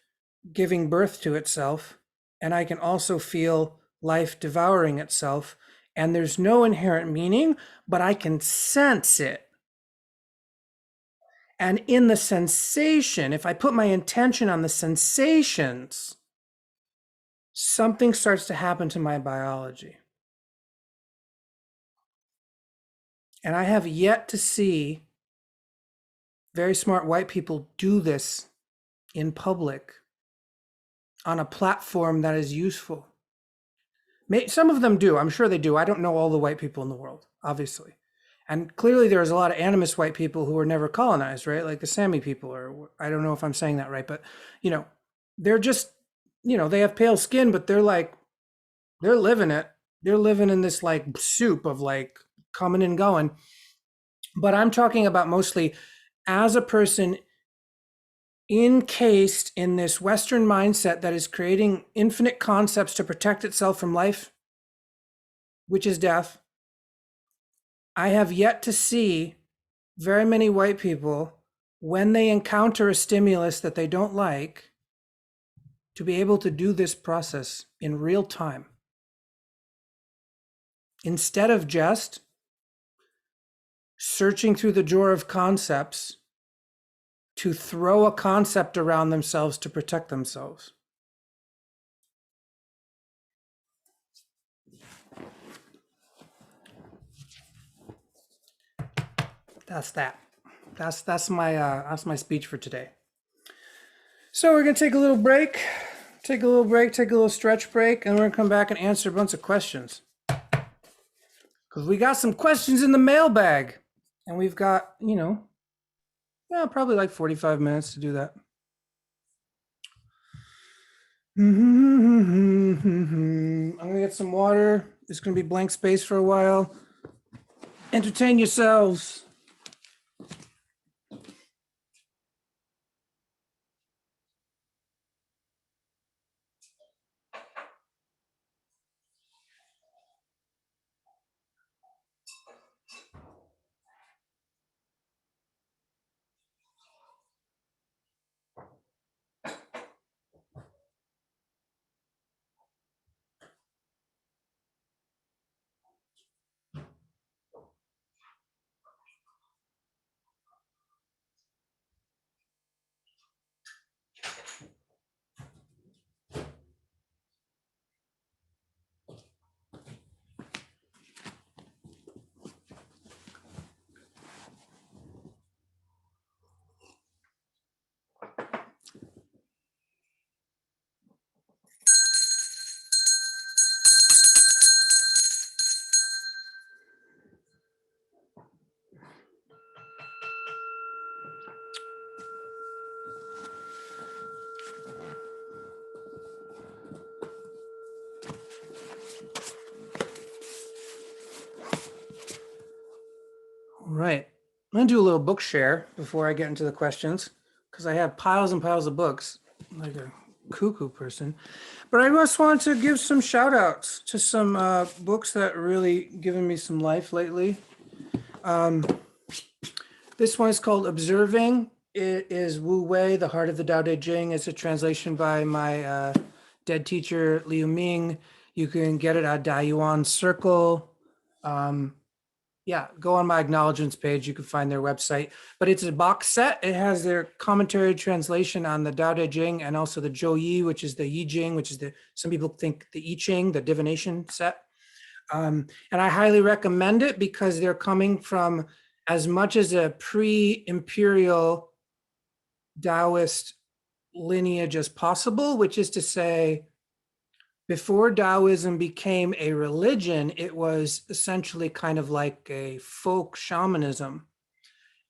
giving birth to itself, and I can also feel life devouring itself, and there's no inherent meaning, but I can sense it. And in the sensation, if I put my intention on the sensations, something starts to happen to my biology. And I have yet to see very smart white people do this in public on a platform that is useful. Some of them do. I'm sure they do. I don't know all the white people in the world, obviously. And clearly there's a lot of animist white people who were never colonized, right? Like the Sami people, or I don't know if I'm saying that right, but, they're just, they have pale skin, but they're like, they're living it. They're living in this like soup of like coming and going. But I'm talking about mostly as a person encased in this Western mindset that is creating infinite concepts to protect itself from life, which is death. I have yet to see very many white people, when they encounter a stimulus that they don't like, to be able to do this process in real time. Instead of just searching through the drawer of concepts to throw a concept around themselves to protect themselves. That's that. That's my speech for today. So we're gonna take a little break, take a little stretch break, and we're gonna come back and answer a bunch of questions. Because we got some questions in the mailbag, and we've got, probably like 45 minutes to do that. I'm gonna get some water. It's gonna be blank space for a while. Entertain yourselves. right. I'm going to do a little book share before I get into the questions because I have piles and piles of books, like a cuckoo person. But I just wanted to give some shout outs to some books that really given me some life lately. This one is called Observing. It is Wu Wei, The Heart of the Tao Te Ching. It's a translation by my dead teacher, Liu Ming. You can get it at Dayuan Circle. Yeah, go on my acknowledgements page. You can find their website. But it's a box set. It has their commentary translation on the Tao Te Ching and also the Zhou Yi, which is the Yi Jing, which is some people think the I Ching, the divination set. And I highly recommend it because they're coming from as much as a pre-imperial Taoist lineage as possible, which is to say, before Taoism became a religion, it was essentially kind of like a folk shamanism.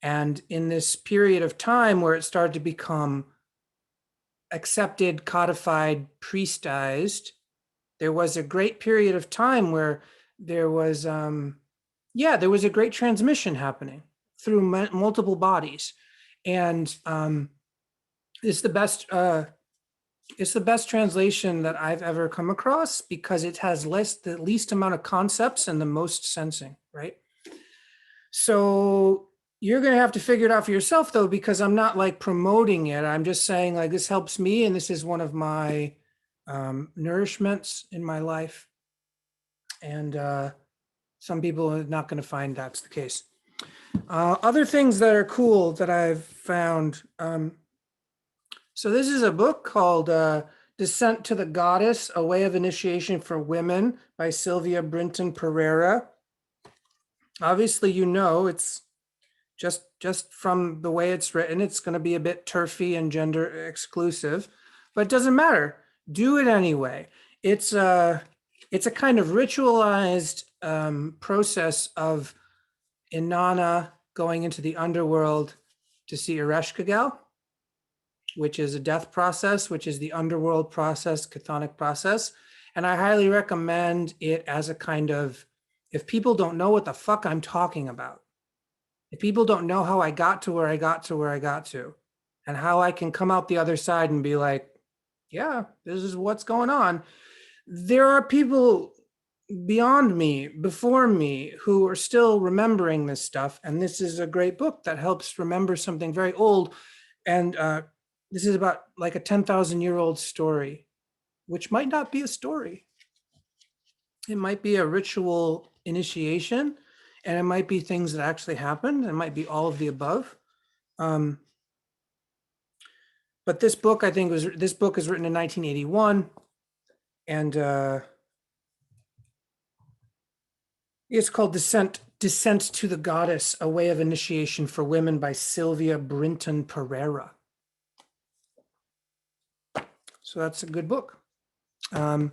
And in this period of time where it started to become accepted, codified, priestized, there was a great period of time where there was there was a great transmission happening through multiple bodies, and it's the best translation that I've ever come across because it has the least amount of concepts and the most sensing, right? So you're going to have to figure it out for yourself though, because I'm not like promoting it. I'm just saying like this helps me, and this is one of my nourishments in my life. And some people are not going to find that's the case. Other things that are cool that I've found. So this is a book called Descent to the Goddess, A Way of Initiation for Women by Sylvia Brinton Pereira. Obviously, you know, it's just from the way it's written, it's going to be a bit turfy and gender exclusive, but it doesn't matter. Do it anyway. It's a kind of ritualized process of Inanna going into the underworld to see Ereshkigal, which is a death process, which is the underworld process, chthonic process. And I highly recommend it as a kind of, if people don't know what the fuck I'm talking about, if people don't know how I got to where I got to where I got to, and how I can come out the other side and be like, yeah, this is what's going on. There are people beyond me, before me, who are still remembering this stuff. And this is a great book that helps remember something very old. And this is about like a 10,000-year-old story, which might not be a story. It might be a ritual initiation, and it might be things that actually happened. It might be all of the above. But this book, this book is written in 1981, and it's called Descent to the Goddess, A Way of Initiation for Women by Sylvia Brinton Pereira. So that's a good book. But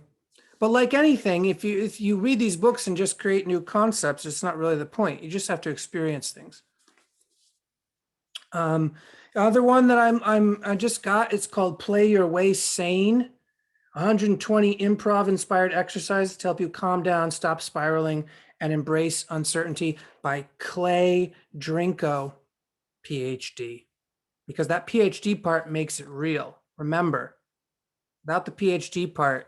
like anything, if you read these books and just create new concepts, it's not really the point. You just have to experience things. The other one that I just got, it's called Play Your Way Sane. 120 improv inspired exercises to help you calm down, stop spiraling, and embrace uncertainty by Clay Drinko, PhD. Because that PhD part makes it real. Remember, without the PhD part,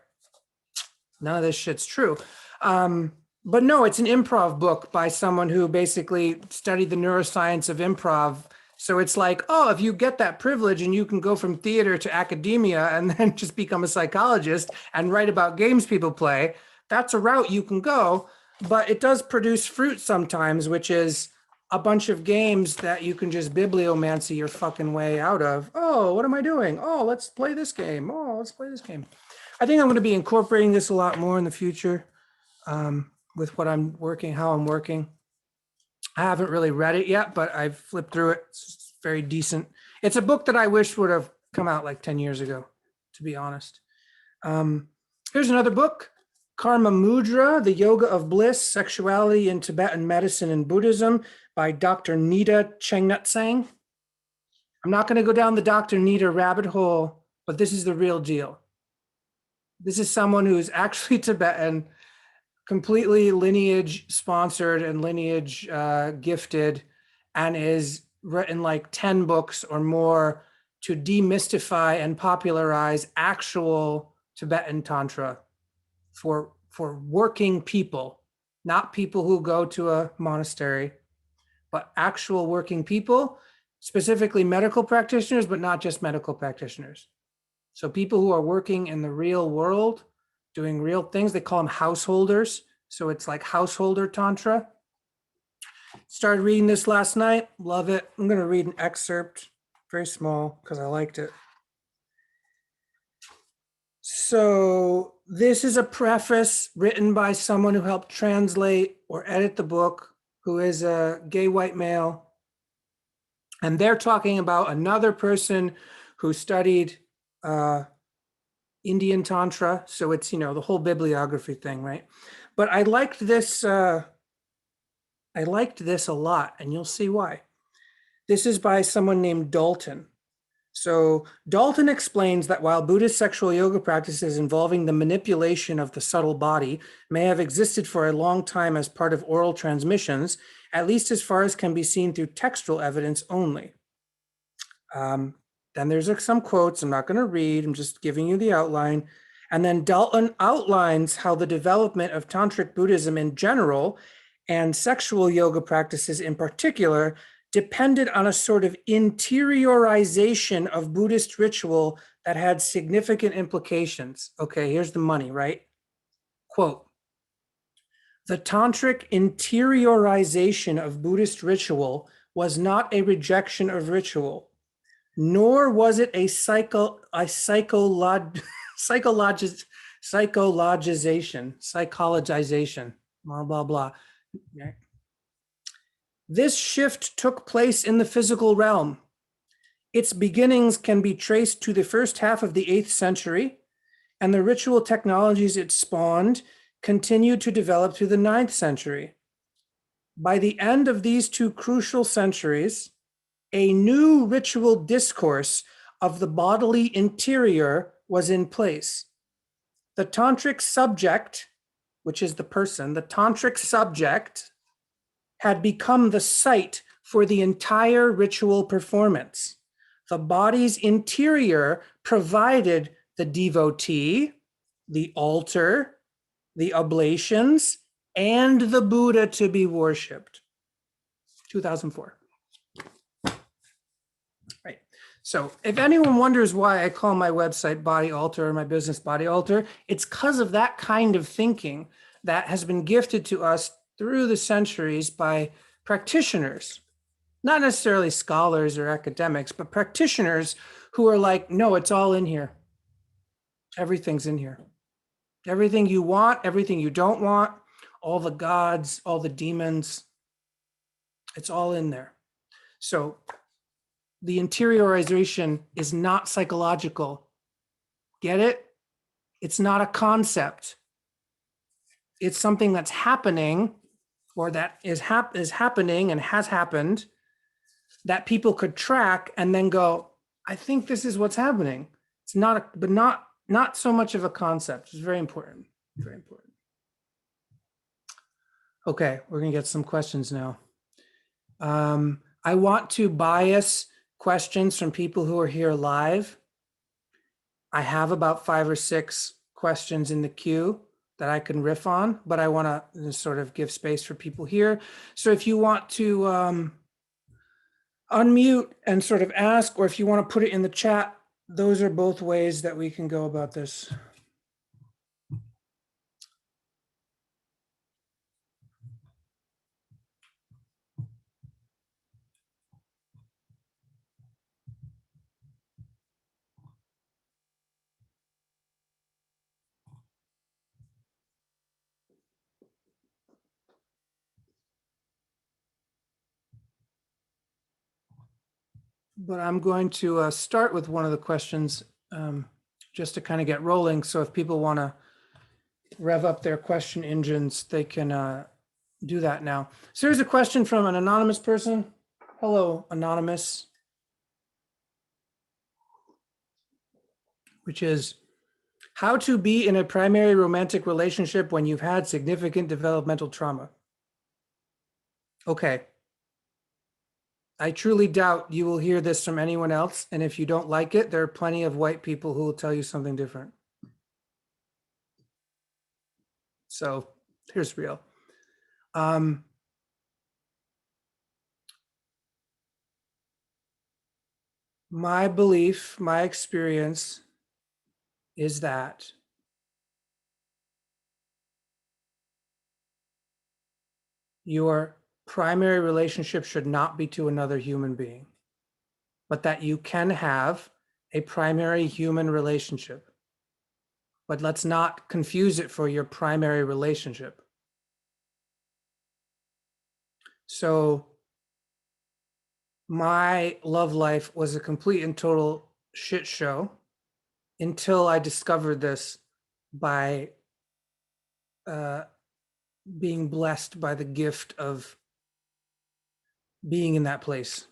none of this shit's true. But no, it's an improv book by someone who basically studied the neuroscience of improv. So it's like, oh, if you get that privilege and you can go from theater to academia and then just become a psychologist and write about games people play, that's a route you can go. But it does produce fruit sometimes, which is a bunch of games that you can just bibliomancy your fucking way out of. Oh, what am I doing? Oh, let's play this game. Oh, let's play this game. I think I'm going to be incorporating this a lot more in the future with what I'm working, how I'm working. I haven't really read it yet, but I've flipped through it. It's very decent. It's a book that I wish would have come out like 10 years ago, to be honest. Here's another book, Karma Mudra, The Yoga of Bliss, Sexuality in Tibetan Medicine and Buddhism by Dr. Nita Chengnutsang. I'm not going to go down the Dr. Nita rabbit hole, but this is the real deal. This is someone who is actually Tibetan, completely lineage sponsored and lineage gifted. and is written like 10 books or more to demystify and popularize actual Tibetan Tantra for working people, not people who go to a monastery, but actual working people, specifically medical practitioners, but not just medical practitioners. So people who are working in the real world, doing real things, they call them householders. So it's like householder Tantra. Started reading this last night, love it. I'm going to read an excerpt, very small, because I liked it. So this is a preface written by someone who helped translate or edit the book, who is a gay white male. And they're talking about another person who studied Indian Tantra. So it's, you know, the whole bibliography thing, right? But I liked this a lot, and you'll see why. This is by someone named Dalton. So Dalton explains that while Buddhist sexual yoga practices involving the manipulation of the subtle body may have existed for a long time as part of oral transmissions, at least as far as can be seen through textual evidence only. Then there's some quotes I'm not going to read, I'm just giving you the outline. And then Dalton outlines how the development of Tantric Buddhism in general and sexual yoga practices in particular depended on a sort of interiorization of Buddhist ritual that had significant implications. Okay, here's the money, right? Quote, the tantric interiorization of Buddhist ritual was not a rejection of ritual, nor was it a psychologization, blah, blah, blah. Okay. This shift took place in the physical realm. Its beginnings can be traced to the first half of the 8th century, and the ritual technologies it spawned continued to develop through the 9th century. By the end of these two crucial centuries, a new ritual discourse of the bodily interior was in place. The tantric subject, which is the person, the tantric subject had become the site for the entire ritual performance. The body's interior provided the devotee, the altar, the oblations, and the Buddha to be worshipped. 2004. Right. So if anyone wonders why I call my website Body Altar or my business Body Altar, it's because of that kind of thinking that has been gifted to us through the centuries by practitioners, not necessarily scholars or academics, but practitioners who are like, no, it's all in here. Everything's in here. Everything you want, everything you don't want, all the gods, all the demons, it's all in there. So the interiorization is not psychological. Get it? It's not a concept. It's something that's happening, or that is happening and has happened, that people could track and then go, I think this is what's happening. It's not, but not so much of a concept. It's very important. Very important. Okay, we're gonna get some questions now. I want to bias questions from people who are here live. I have about 5 or 6 questions in the queue that I can riff on, but I want to sort of give space for people here. So if you want to unmute and sort of ask, or if you want to put it in the chat, those are both ways that we can go about this. But I'm going to start with one of the questions just to kind of get rolling. So if people want to rev up their question engines, they can do that now. So here's a question from an anonymous person. Hello, anonymous. Which is, how to be in a primary romantic relationship when you've had significant developmental trauma. Okay. I truly doubt you will hear this from anyone else. And if you don't like it, there are plenty of white people who will tell you something different. So here's real. Um, my belief, my experience is that your primary relationship should not be to another human being, but that you can have a primary human relationship. But let's not confuse it for your primary relationship. So my love life was a complete and total shit show until I discovered this by uh, being blessed by the gift of being in that place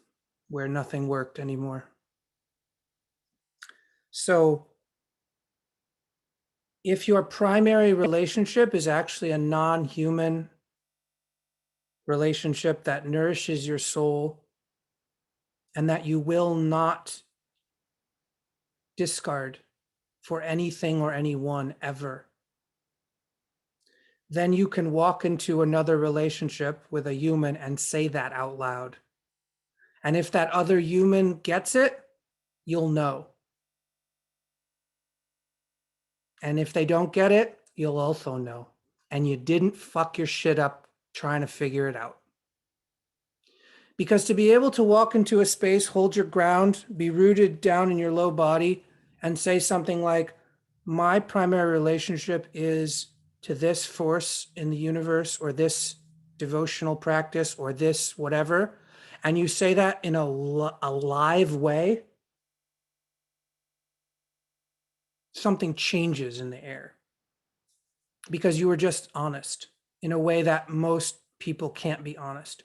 where nothing worked anymore. So if your primary relationship is actually a non-human relationship that nourishes your soul and that you will not discard for anything or anyone ever, then you can walk into another relationship with a human and say that out loud. And if that other human gets it, you'll know. And if they don't get it, you'll also know. And you didn't fuck your shit up trying to figure it out. Because to be able to walk into a space, hold your ground, be rooted down in your low body, and say something like, my primary relationship is to this force in the universe, or this devotional practice, or this whatever, and you say that in a live way, something changes in the air. Because you were just honest in a way that most people can't be honest.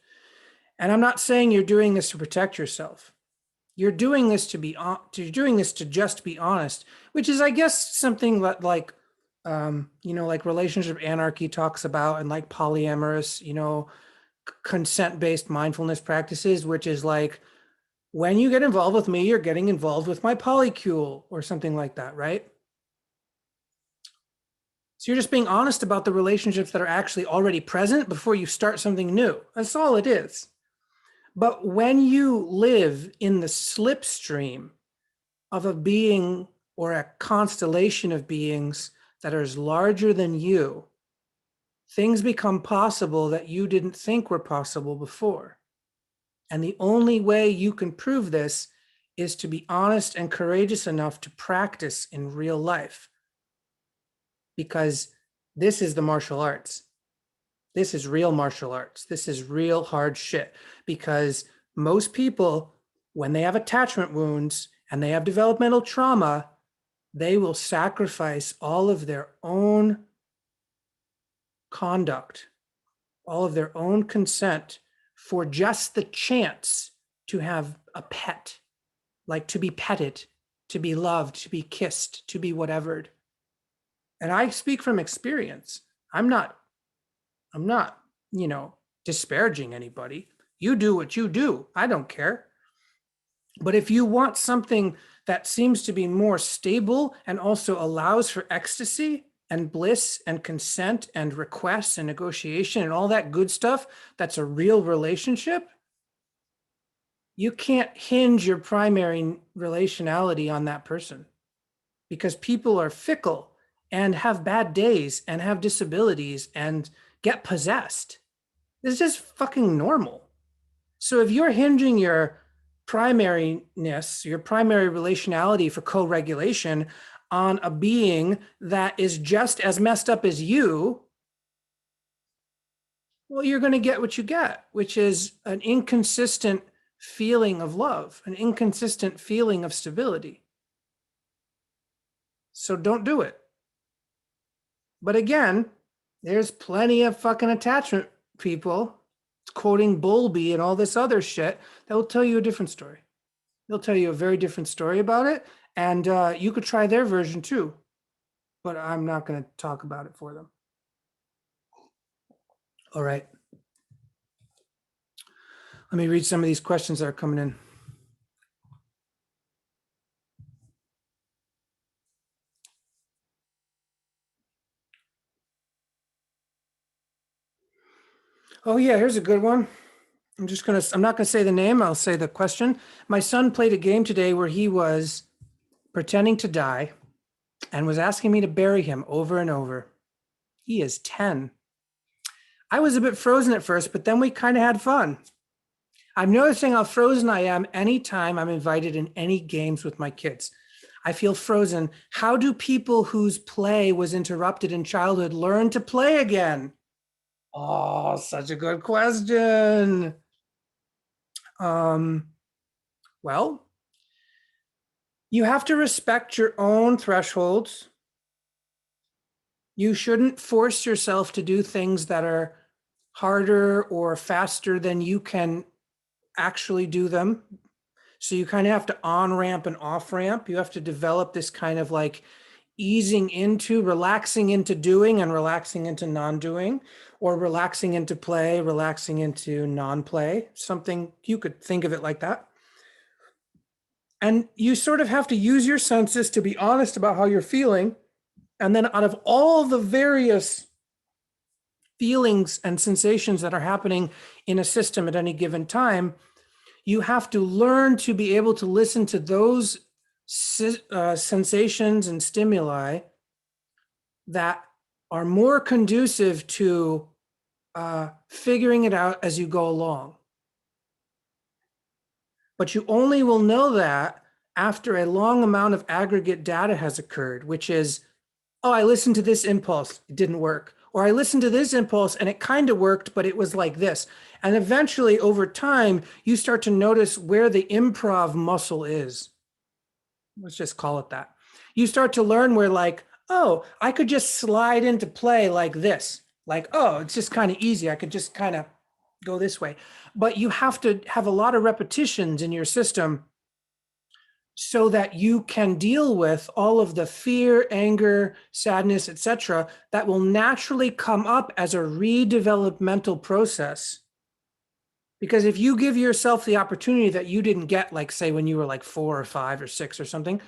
And I'm not saying you're doing this to protect yourself. You're doing this to just be honest, which is, I guess, something that like, like relationship anarchy talks about, and like polyamorous, consent-based mindfulness practices, which is like, when you get involved with me, you're getting involved with my polycule or something like that, right? So you're just being honest about the relationships that are actually already present before you start something new. That's all it is. But when you live in the slipstream of a being or a constellation of beings that are larger than you, things become possible that you didn't think were possible before. And the only way you can prove this is to be honest and courageous enough to practice in real life. Because this is the martial arts. This is real martial arts. This is real hard shit. Because most people, when they have attachment wounds and they have developmental trauma, they will sacrifice all of their own conduct, all of their own consent for just the chance to have a pet, like to be petted, to be loved, to be kissed, to be whatevered. And I speak from experience. I'm not, disparaging anybody. You do what you do. I don't care. But if you want something that seems to be more stable and also allows for ecstasy and bliss and consent and requests and negotiation and all that good stuff, that's a real relationship, you can't hinge your primary relationality on that person, because people are fickle and have bad days and have disabilities and get possessed. It's just fucking normal. So if you're hinging your primariness, your primary relationality for co-regulation on a being that is just as messed up as you, well, you're going to get what you get, which is an inconsistent feeling of love, an inconsistent feeling of stability. So don't do it. But again, there's plenty of fucking attachment people quoting Bowlby and all this other shit that will tell you a different story. They'll tell you a very different story about it. And you could try their version too. But I'm not going to talk about it for them. All right. Let me read some of these questions that are coming in. Oh yeah, here's a good one. I'm not gonna say the name, I'll say the question. My son played a game today where he was pretending to die and was asking me to bury him over and over. He is 10. I was a bit frozen at first, but then we kind of had fun. I'm noticing how frozen I am anytime I'm invited in any games with my kids. I feel frozen. How do people whose play was interrupted in childhood learn to play again? Oh, such a good question. Um, well, you have to respect your own thresholds. You shouldn't force yourself to do things that are harder or faster than you can actually do them. So you kind of have to on ramp and off ramp. You have to develop this kind of like easing into, relaxing into doing and relaxing into non-doing, or relaxing into play, relaxing into non-play. Something, you could think of it like that. And you sort of have to use your senses to be honest about how you're feeling. And then out of all the various feelings and sensations that are happening in a system at any given time, you have to learn to be able to listen to those sensations and stimuli that are more conducive to figuring it out as you go along. But you only will know that after a long amount of aggregate data has occurred, which is, oh, I listened to this impulse, it didn't work. Or I listened to this impulse and it kind of worked, but it was like this. And eventually over time, you start to notice where the improv muscle is. Let's just call it that. You start to learn where like, oh, I could just slide into play like this. Like, oh, it's just kind of easy. I could just kind of go this way. But you have to have a lot of repetitions in your system so that you can deal with all of the fear, anger, sadness, etc., that will naturally come up as a redevelopmental process. Because if you give yourself the opportunity that you didn't get, like say when you were like 4 or 5 or 6 or something,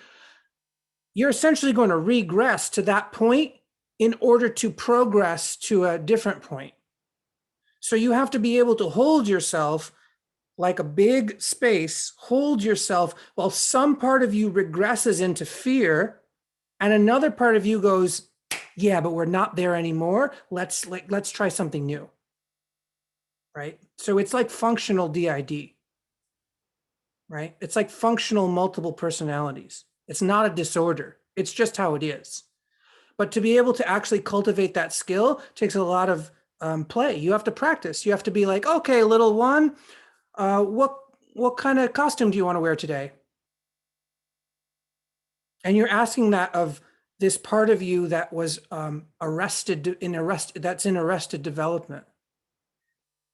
you're essentially going to regress to that point in order to progress to a different point. So you have to be able to hold yourself like a big space, hold yourself while some part of you regresses into fear and another part of you goes, yeah, but we're not there anymore. Let's try something new. Right? So it's like functional DID. Right? It's like functional multiple personalities. It's not a disorder. It's just how it is. But to be able to actually cultivate that skill takes a lot of play. You have to practice. You have to be like, okay, little one, what kind of costume do you want to wear today? And you're asking that of this part of you that was that's in arrested development.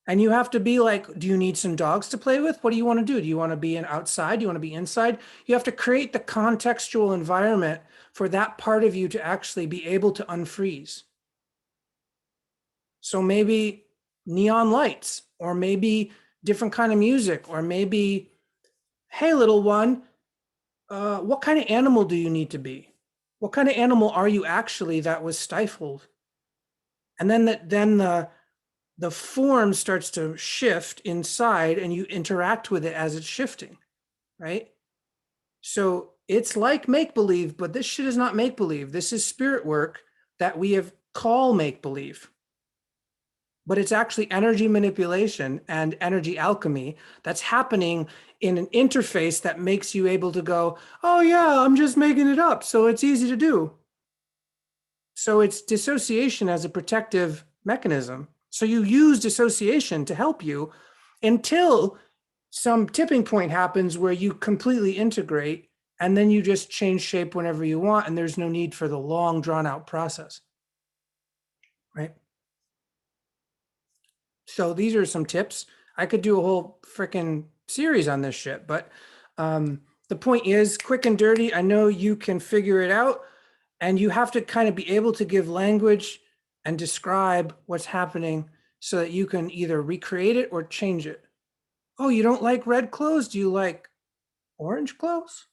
And you have to be like, do you need some dogs to play with? What do you want to do? Do you want to be outside? Do you want to be inside? You have to create the contextual environment for that part of you to actually be able to unfreeze. So maybe neon lights, or maybe different kind of music, or maybe, hey, little one, what kind of animal do you need to be? What kind of animal are you actually that was stifled? And then the form starts to shift inside and you interact with it as it's shifting, right? So it's like make-believe, but this shit is not make-believe. This is spirit work that we have call make-believe. But it's actually energy manipulation and energy alchemy that's happening in an interface that makes you able to go, oh yeah, I'm just making it up, so it's easy to do. So it's dissociation as a protective mechanism. So you use dissociation to help you until some tipping point happens where you completely integrate and then you just change shape whenever you want and there's no need for the long drawn out process, right? So these are some tips. I could do a whole freaking series on this shit, but the point is quick and dirty. I know you can figure it out and you have to kind of be able to give language and describe what's happening so that you can either recreate it or change it. Oh, you don't like red clothes? Do you like orange clothes?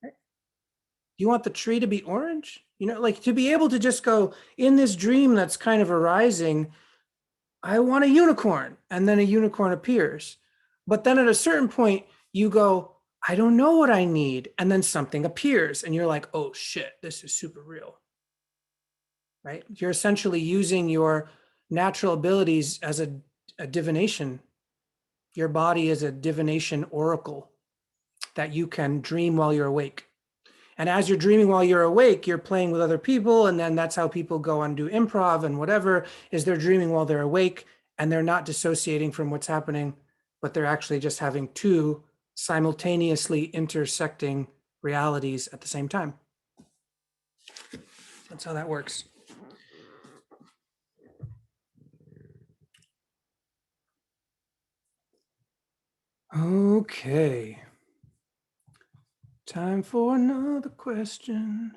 Do you want the tree to be orange? Like to be able to just go in this dream that's kind of arising, I want a unicorn. And then a unicorn appears. But then at a certain point, you go, I don't know what I need. And then something appears. And you're like, oh shit, this is super real. Right? You're essentially using your natural abilities as a divination. Your body is a divination oracle that you can dream while you're awake. And as you're dreaming while you're awake, you're playing with other people. And then that's how people go and do improv and whatever, is they're dreaming while they're awake and they're not dissociating from what's happening, but they're actually just having two simultaneously intersecting realities at the same time. That's how that works. Okay. Time for another question.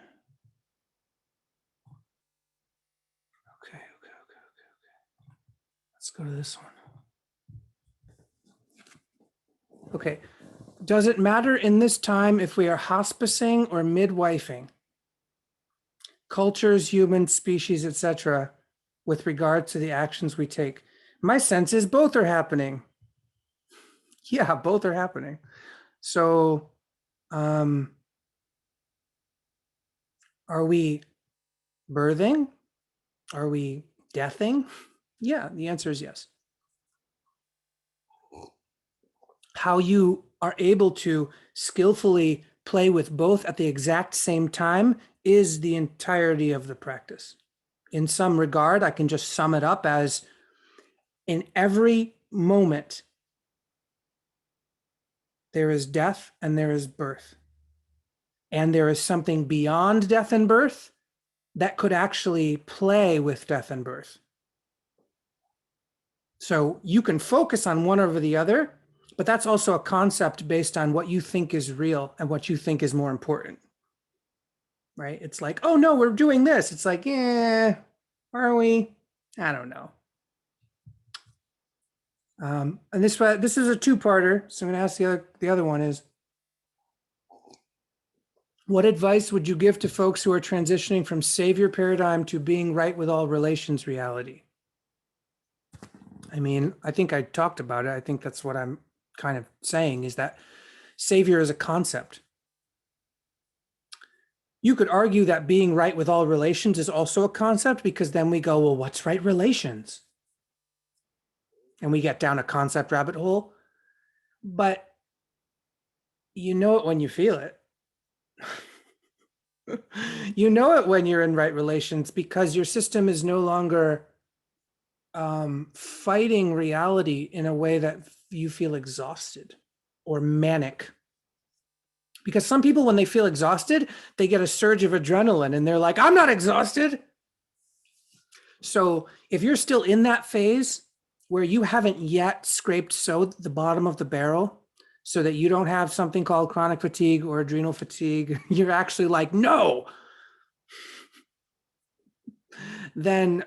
Okay. Let's go to this one. Okay. Does it matter in this time if we are hospicing or midwifing? Cultures, humans, species, etc., with regard to the actions we take? My sense is both are happening. Yeah, both are happening. So, are we birthing? Are we deathing? Yeah, the answer is yes. How you are able to skillfully play with both at the exact same time is the entirety of the practice. In some regard, I can just sum it up as in every moment, there is death and there is birth. And there is something beyond death and birth that could actually play with death and birth. So you can focus on one over the other, but that's also a concept based on what you think is real and what you think is more important. Right? It's like, oh no, we're doing this. It's like, yeah, are we? I don't know. And this is a two-parter. So I'm going to ask the other one is, what advice would you give to folks who are transitioning from savior paradigm to being right with all relations reality? I mean, I think I talked about it. I think that's what I'm kind of saying, is that savior is a concept. You could argue that being right with all relations is also a concept, because then we go, well, what's right relations? And we get down a concept rabbit hole. But you know it when you feel it. You know it when you're in right relations, because your system is no longer fighting reality in a way that you feel exhausted or manic. Because some people, when they feel exhausted, they get a surge of adrenaline and they're like, I'm not exhausted. So if you're still in that phase where you haven't yet scraped the bottom of the barrel so that you don't have something called chronic fatigue or adrenal fatigue, you're actually like, no, then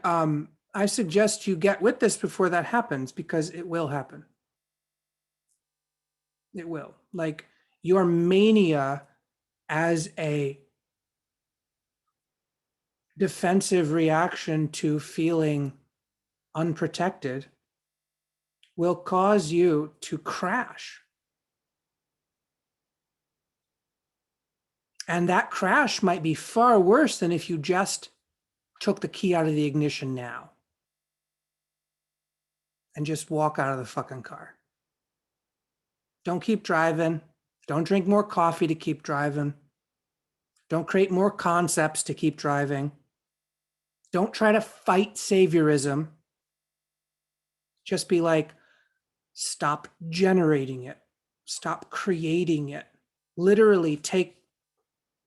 I suggest you get with this before that happens, because it will happen. It will. Like, your mania as a defensive reaction to feeling unprotected will cause you to crash. And that crash might be far worse than if you just took the key out of the ignition now and just walk out of the fucking car. Don't keep driving. Don't drink more coffee to keep driving. Don't create more concepts to keep driving. Don't try to fight saviorism. Just be like, stop generating it. Stop creating it. Literally take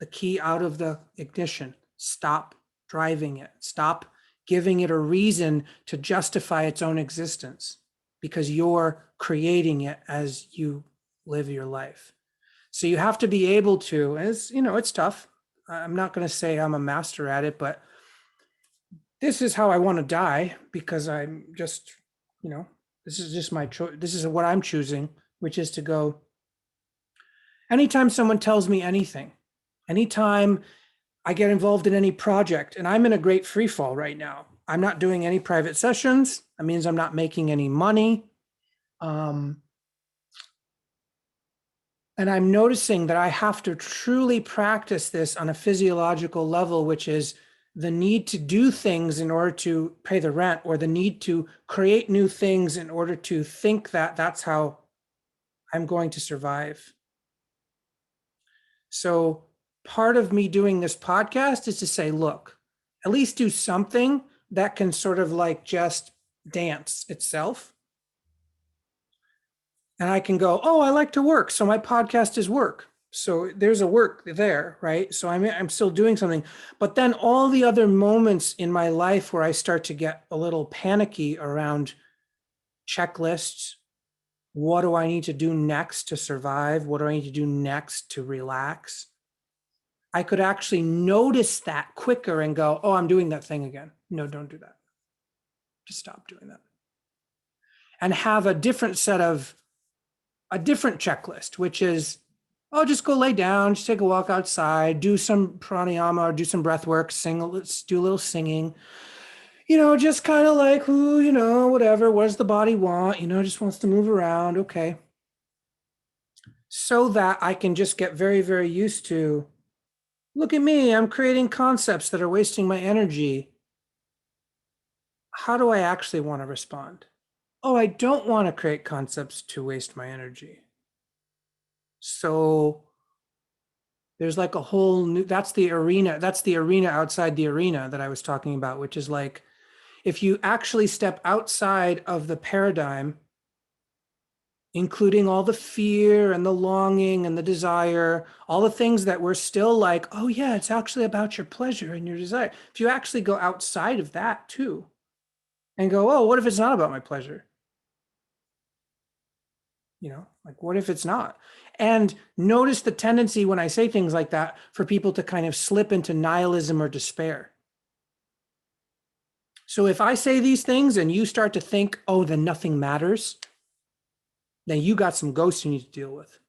the key out of the ignition. Stop driving it. Stop giving it a reason to justify its own existence, because you're creating it as you live your life. So you have to be able to, it's tough. I'm not going to say I'm a master at it, but this is how I want to die, because I'm just, this is just my choice. This is what I'm choosing. which is to go, anytime someone tells me anything, anytime I get involved in any project, and I'm in a great free fall right now. I'm not doing any private sessions. That means I'm not making any money. And I'm noticing that I have to truly practice this on a physiological level, which is the need to do things in order to pay the rent, or the need to create new things in order to think that that's how I'm going to survive. So part of me doing this podcast is to say, look, at least do something that can sort of like just dance itself. And I can go, oh, I like to work, so my podcast is work. So there's a work there, right? So I'm still doing something. But then all the other moments in my life where I start to get a little panicky around checklists, what do I need to do next to survive? What do I need to do next to relax? I could actually notice that quicker and go, oh, I'm doing that thing again. No, don't do that. Just stop doing that. And have a different checklist, which is, oh, just go lay down, just take a walk outside, do some pranayama or do some breath work, let's do a little singing, just kind of like, whatever, what does the body want? Just wants to move around. Okay. So that I can just get very, very used to, look at me, I'm creating concepts that are wasting my energy. How do I actually want to respond? Oh, I don't want to create concepts to waste my energy. So there's like a whole new, that's the arena outside the arena that I was talking about, which is like, if you actually step outside of the paradigm, including all the fear and the longing and the desire, all the things that we're still like, oh yeah, it's actually about your pleasure and your desire. If you actually go outside of that too and go, oh, what if it's not about my pleasure? Like, what if it's not? And notice the tendency when I say things like that for people to kind of slip into nihilism or despair. So if I say these things and you start to think, oh, then nothing matters, then you got some ghosts you need to deal with.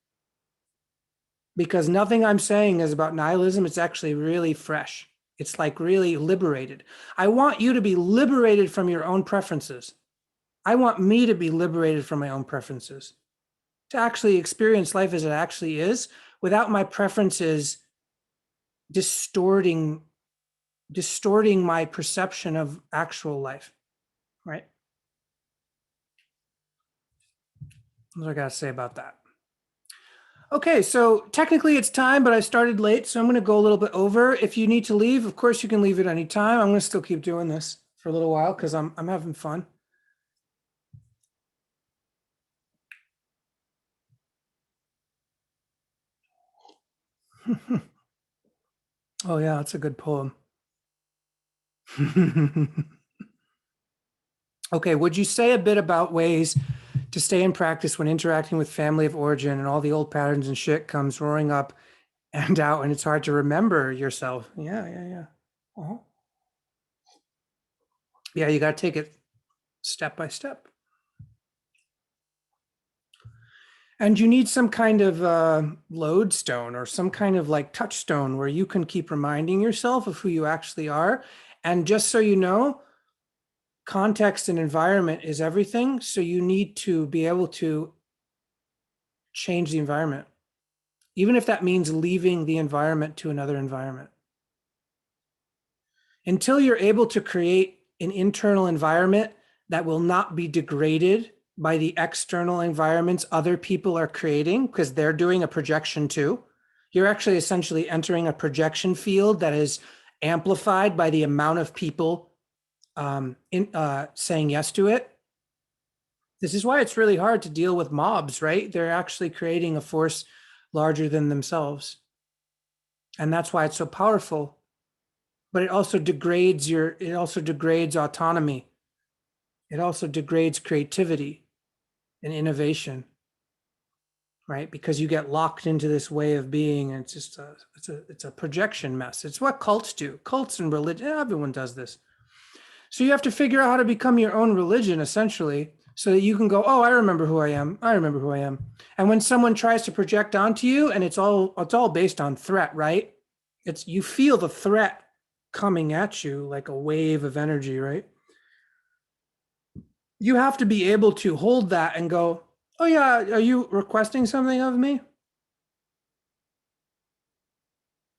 Because nothing I'm saying is about nihilism. It's actually really fresh. It's like really liberated. I want you to be liberated from your own preferences. I want me to be liberated from my own preferences, to actually experience life as it actually is without my preferences distorting my perception of actual life, right? What do I got to say about that? Okay, so technically it's time, but I started late, so I'm going to go a little bit over. If you need to leave, of course you can leave at any time. I'm going to still keep doing this for a little while because I'm having fun. Oh yeah, that's a good poem. Okay, would you say a bit about ways to stay in practice when interacting with family of origin and all the old patterns and shit comes roaring up and out and it's hard to remember yourself? Yeah. Uh-huh. Yeah, you got to take it step by step. And you need some kind of lodestone or some kind of like touchstone where you can keep reminding yourself of who you actually are. And just so you know, context and environment is everything. So you need to be able to change the environment, even if that means leaving the environment to another environment. Until you're able to create an internal environment that will not be degraded by the external environments other people are creating, because they're doing a projection too. You're actually essentially entering a projection field that is amplified by the amount of people saying yes to it. This is why it's really hard to deal with mobs, right? They're actually creating a force larger than themselves. And that's why it's so powerful. But it also degrades autonomy. It also degrades creativity and innovation, right? Because you get locked into this way of being, and it's just it's a projection mess. It's what cults do. Cults and religion, everyone does this. So you have to figure out how to become your own religion, essentially. so that you can go, oh, I remember who I am. I remember who I am. And when someone tries to project onto you, and it's all based on threat, right? It's you feel the threat coming at you like a wave of energy, right? You have to be able to hold that and go, oh yeah, are you requesting something of me?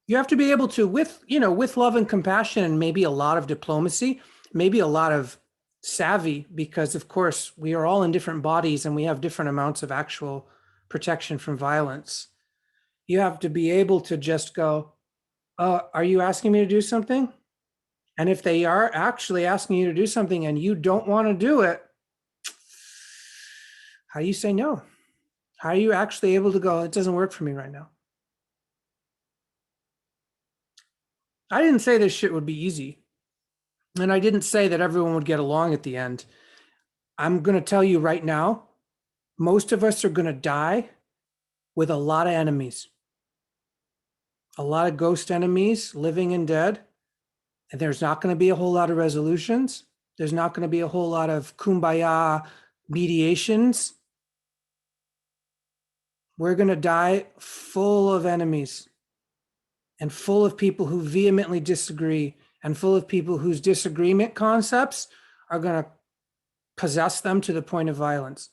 You have to be able to, with love and compassion and maybe a lot of diplomacy, maybe a lot of savvy, because of course we are all in different bodies and we have different amounts of actual protection from violence. You have to be able to just go, are you asking me to do something? And if they are actually asking you to do something and you don't want to do it, how do you say no? How are you actually able to go, it doesn't work for me right now? I didn't say this shit would be easy. And I didn't say that everyone would get along at the end. I'm going to tell you right now, most of us are going to die with a lot of enemies, a lot of ghost enemies, living and dead. And there's not going to be a whole lot of resolutions. There's not going to be a whole lot of kumbaya mediations. We're going to die full of enemies and full of people who vehemently disagree and full of people whose disagreement concepts are going to possess them to the point of violence.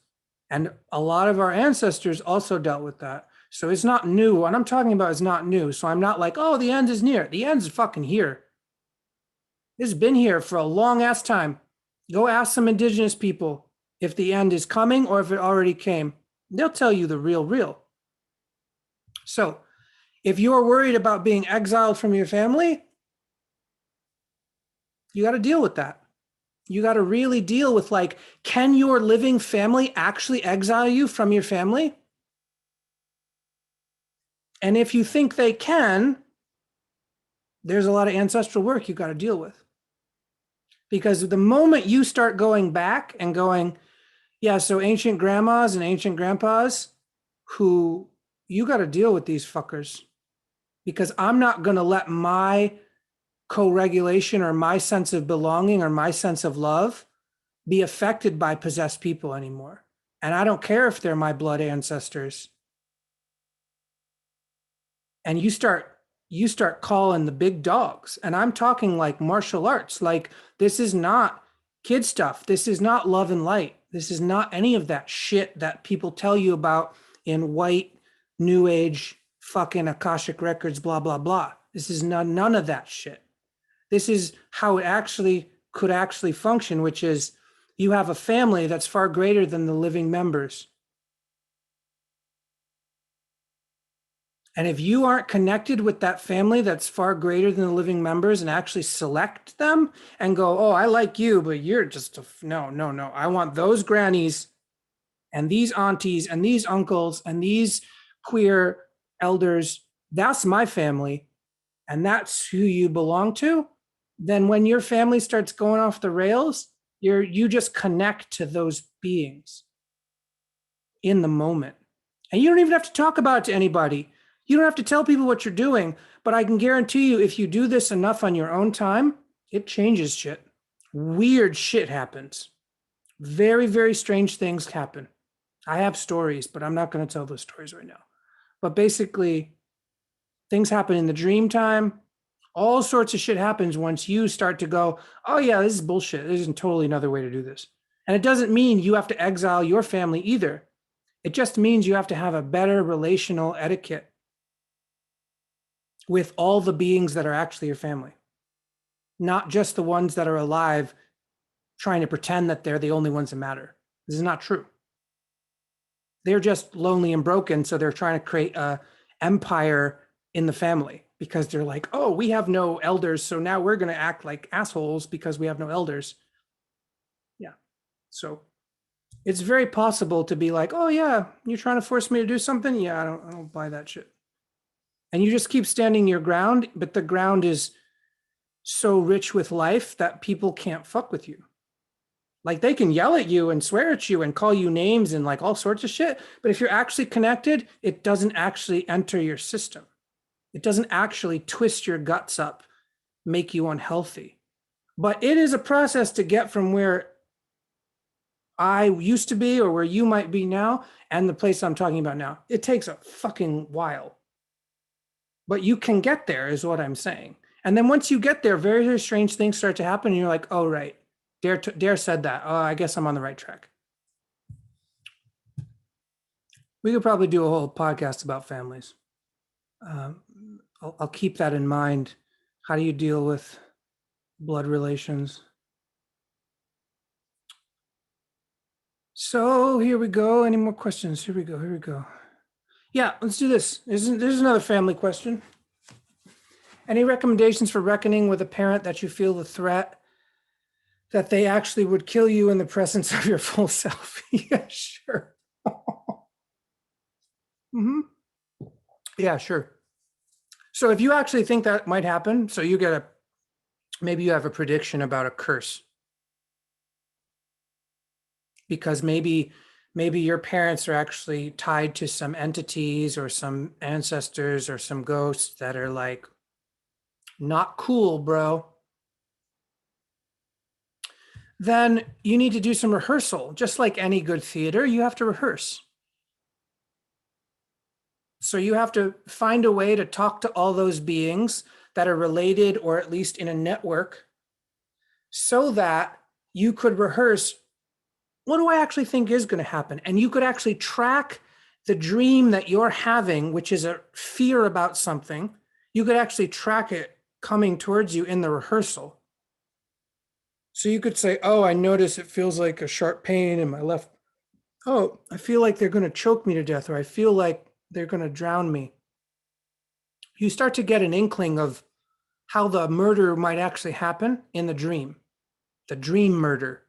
And a lot of our ancestors also dealt with that. So it's not new. What I'm talking about is not new. So I'm not like, oh, the end is near. The end's fucking here. It's been here for a long ass time. Go ask some indigenous people if the end is coming or if it already came. They'll tell you the real. So if you're worried about being exiled from your family, you got to deal with that. You got to really deal with, like, can your living family actually exile you from your family? And if you think they can, there's a lot of ancestral work you got to deal with. Because the moment you start going back and going, yeah, so ancient grandmas and ancient grandpas, who, you got to deal with these fuckers. Because I'm not going to let my co-regulation or my sense of belonging or my sense of love be affected by possessed people anymore. And I don't care if they're my blood ancestors. And you start calling the big dogs. And I'm talking like martial arts. Like, this is not kid stuff. This is not love and light. This is not any of that shit that people tell you about in white, new age, fucking Akashic records, blah, blah, blah. This is none of that shit. This is how it actually could actually function, which is you have a family that's far greater than the living members. And if you aren't connected with that family that's far greater than the living members and actually select them and go, oh, I like you, but you're just no. I want those grannies and these aunties and these uncles and these queer elders. That's my family. And that's who you belong to. Then when your family starts going off the rails, you just connect to those beings in the moment. And you don't even have to talk about it to anybody. You don't have to tell people what you're doing, but I can guarantee you, if you do this enough on your own time, it changes shit. Weird shit happens. Very, very strange things happen. I have stories, but I'm not going to tell those stories right now. But basically, things happen in the dream time. All sorts of shit happens once you start to go, oh yeah, this is bullshit. This is totally another way to do this. And it doesn't mean you have to exile your family either. It just means you have to have a better relational etiquette with all the beings that are actually your family, not just the ones that are alive trying to pretend that they're the only ones that matter. This is not true. They're just lonely and broken, so they're trying to create an empire in the family because they're like, oh, we have no elders, so now we're going to act like assholes because we have no elders. Yeah. So it's very possible to be like, oh yeah, you're trying to force me to do something? Yeah, I don't buy that shit. And you just keep standing your ground, but the ground is so rich with life that people can't fuck with you. Like, they can yell at you and swear at you and call you names and like all sorts of shit. But if you're actually connected, it doesn't actually enter your system. It doesn't actually twist your guts up, make you unhealthy. But it is a process to get from where I used to be or where you might be now and the place I'm talking about now. It takes a fucking while. But you can get there, is what I'm saying. And then once you get there, very, very strange things start to happen. And you're like, oh, right. Dare said that. Oh, I guess I'm on the right track. We could probably do a whole podcast about families. Um, I'll keep that in mind. How do you deal with blood relations? So here we go. Any more questions? Here we go. Here we go. Yeah, let's do this. There's another family question. Any recommendations for reckoning with a parent that you feel the threat that they actually would kill you in the presence of your full self? Yeah, sure. Mm-hmm. Yeah, sure. So if you actually think that might happen, so you get maybe you have a prediction about a curse because maybe your parents are actually tied to some entities or some ancestors or some ghosts that are like not cool, bro. Then you need to do some rehearsal. Just like any good theater, you have to rehearse. So you have to find a way to talk to all those beings that are related or at least in a network so that you could rehearse, what do I actually think is going to happen? And you could actually track the dream that you're having, which is a fear about something. You could actually track it coming towards you in the rehearsal. So you could say, oh, I notice it feels like a sharp pain in my left. Oh, I feel like they're going to choke me to death, or I feel like they're going to drown me. You start to get an inkling of how the murder might actually happen in the dream murder.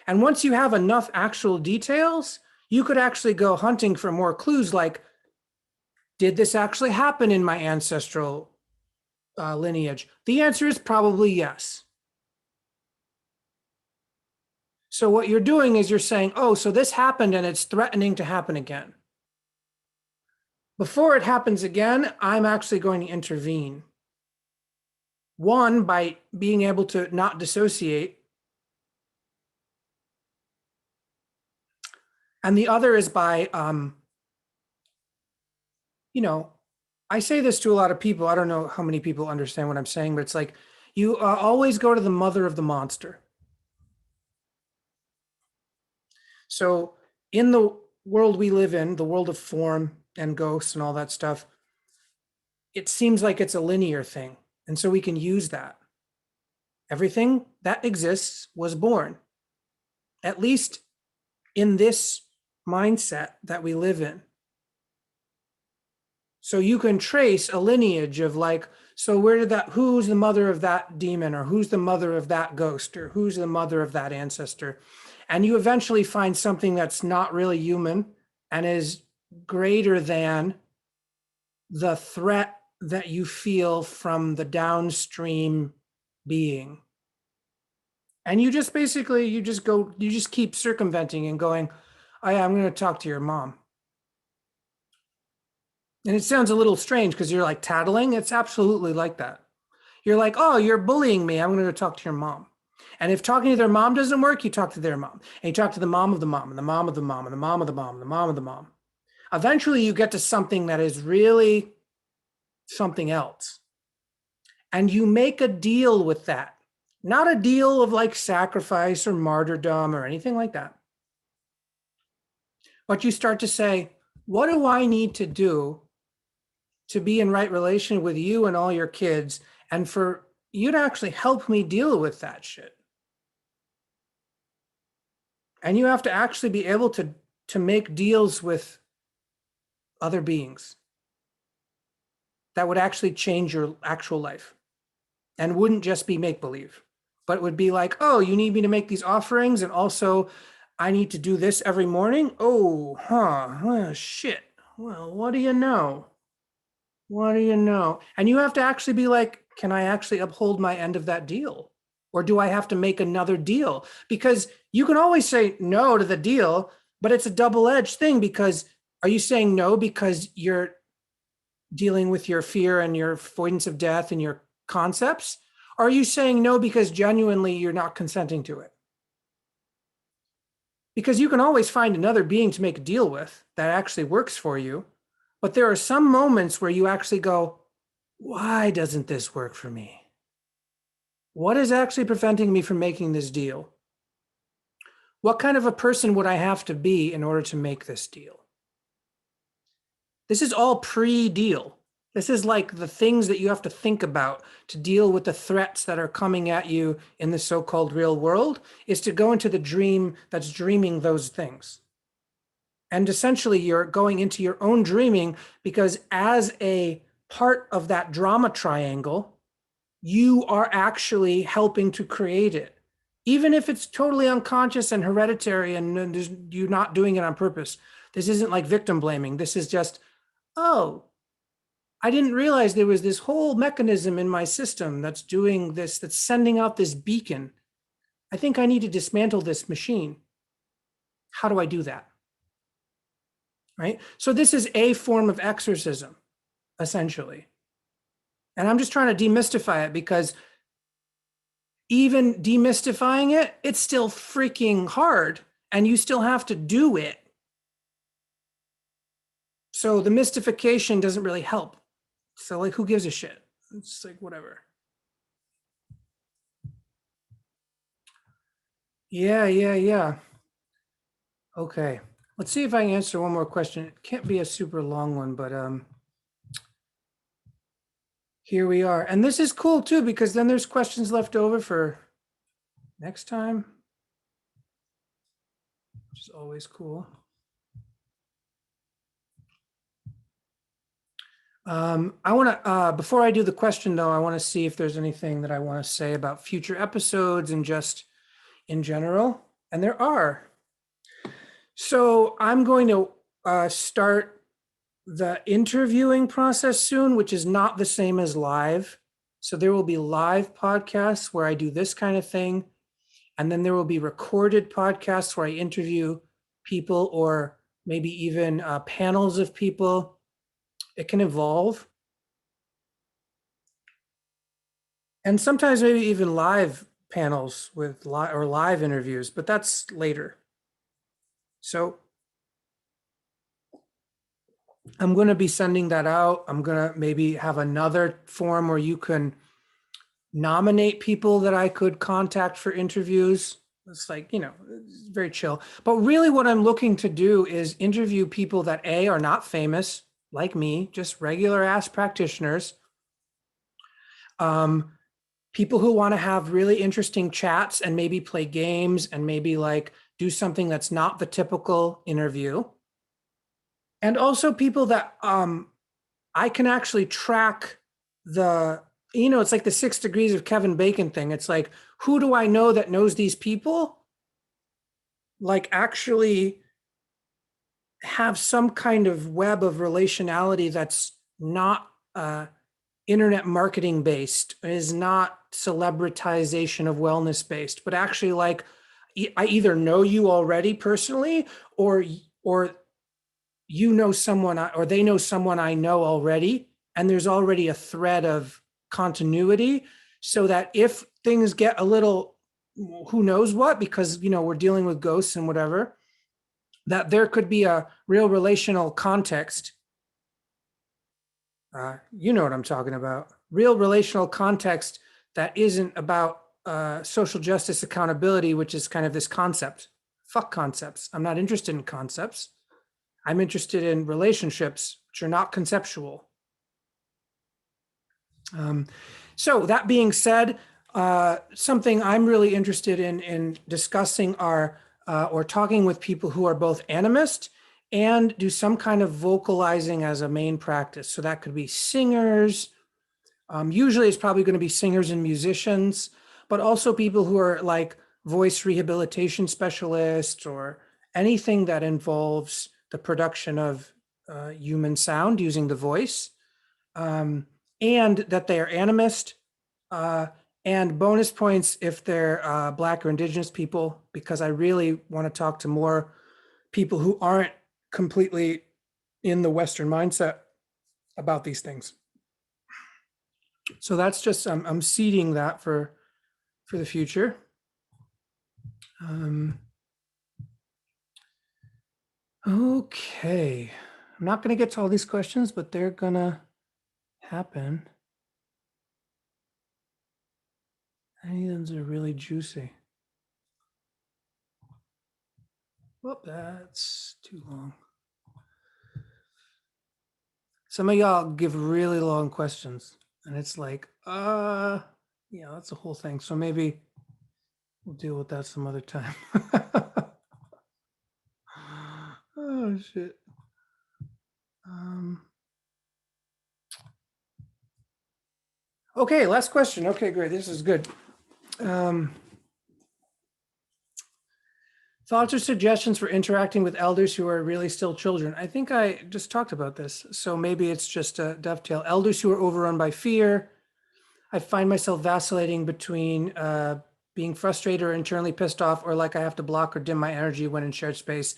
And once you have enough actual details, you could actually go hunting for more clues like, did this actually happen in my ancestral lineage? The answer is probably yes. So what you're doing is you're saying, oh, so this happened and it's threatening to happen again. Before it happens again, I'm actually going to intervene. One, by being able to not dissociate. And the other is by, I say this to a lot of people. I don't know how many people understand what I'm saying, but it's like you always go to the mother of the monster. So in the world we live in, the world of form and ghosts and all that stuff, it seems like it's a linear thing. And so we can use that. Everything that exists was born, at least in this mindset that we live in. So you can trace a lineage of like, so who's the mother of that demon, or who's the mother of that ghost, or who's the mother of that ancestor? And you eventually find something that's not really human and is greater than the threat that you feel from the downstream being. And you just basically, you just keep circumventing and going, oh yeah, I'm going to talk to your mom. And it sounds a little strange because you're like tattling. It's absolutely like that. You're like, oh, you're bullying me. I'm going to talk to your mom. And if talking to their mom doesn't work, you talk to their mom. And you talk to the mom of the mom and the mom of the mom and the mom of the mom and the mom of the mom. Eventually, you get to something that is really something else. And you make a deal with that. Not a deal of like sacrifice or martyrdom or anything like that. But you start to say, what do I need to do to be in right relation with you and all your kids, and for you to actually help me deal with that shit? And you have to actually be able to make deals with other beings that would actually change your actual life and wouldn't just be make-believe, but would be like, oh, you need me to make these offerings, and also I need to do this every morning. Oh, shit. Well, what do you know? What do you know? And you have to actually be like, can I actually uphold my end of that deal? Or do I have to make another deal? Because you can always say no to the deal, but it's a double-edged thing, because are you saying no because you're dealing with your fear and your avoidance of death and your concepts? Or are you saying no because genuinely you're not consenting to it? because you can always find another being to make a deal with that actually works for you. But there are some moments where you actually go, why doesn't this work for me? What is actually preventing me from making this deal? What kind of a person would I have to be in order to make this deal? This is all pre-deal. This is like the things that you have to think about to deal with the threats that are coming at you in the so-called real world, is to go into the dream that's dreaming those things. And essentially you're going into your own dreaming because as a part of that drama triangle, you are actually helping to create it. Even if it's totally unconscious and hereditary and you're not doing it on purpose. This isn't like victim blaming. This is just, oh, I didn't realize there was this whole mechanism in my system that's doing this, that's sending out this beacon. I think I need to dismantle this machine. How do I do that? Right? So this is a form of exorcism, essentially. And I'm just trying to demystify it because even demystifying it, it's still freaking hard and you still have to do it. So the mystification doesn't really help. So like, who gives a shit? It's like, whatever. Yeah. Okay. Let's see if I can answer one more question. It can't be a super long one, but here we are. And this is cool too, because then there's questions left over for next time, which is always cool. I want to, before I do the question though, I want to see if there's anything that I want to say about future episodes and just in general. And there are. So I'm going to start the interviewing process soon, which is not the same as live. So there will be live podcasts where I do this kind of thing. And then there will be recorded podcasts where I interview people or maybe even panels of people. It can evolve. And sometimes maybe even live panels with live interviews, but that's later. So I'm going to be sending that out. I'm going to maybe have another form where you can nominate people that I could contact for interviews. It's like, it's very chill. But really what I'm looking to do is interview people that A, are not famous, like me, just regular ass practitioners. People who want to have really interesting chats and maybe play games and maybe like do something that's not the typical interview. And also people that I can actually track it's like the 6 degrees of Kevin Bacon thing. It's like, who do I know that knows these people? Like actually have some kind of web of relationality that's not internet marketing based, is not celebritization of wellness based, but actually like I either know you already personally or you know someone or they know someone I know already, and there's already a thread of continuity so that if things get a little who knows what, because we're dealing with ghosts and whatever, that there could be a real relational context. You know what I'm talking about. Real relational context that isn't about social justice accountability, which is kind of this concept. Fuck concepts. I'm not interested in concepts. I'm interested in relationships, which are not conceptual. So that being said, something I'm really interested in discussing are or talking with people who are both animist and do some kind of vocalizing as a main practice. So that could be singers. Usually it's probably going to be singers and musicians, but also people who are like voice rehabilitation specialists or anything that involves the production of human sound using the voice, and that they are animist, and bonus points if they're Black or Indigenous people, because I really want to talk to more people who aren't completely in the Western mindset about these things. So that's just, I'm seeding that for the future. Okay. I'm not going to get to all these questions, but they're going to happen. Any of them are really juicy. Whoop, that's too long. Some of y'all give really long questions, and it's like, yeah, that's the whole thing. So maybe we'll deal with that some other time. Oh shit. Okay, last question. Okay, great. This is good. Thoughts or suggestions for interacting with elders who are really still children? I think I just talked about this. So maybe it's just a dovetail. Elders who are overrun by fear. I find myself vacillating between being frustrated or internally pissed off, or like I have to block or dim my energy when in shared space.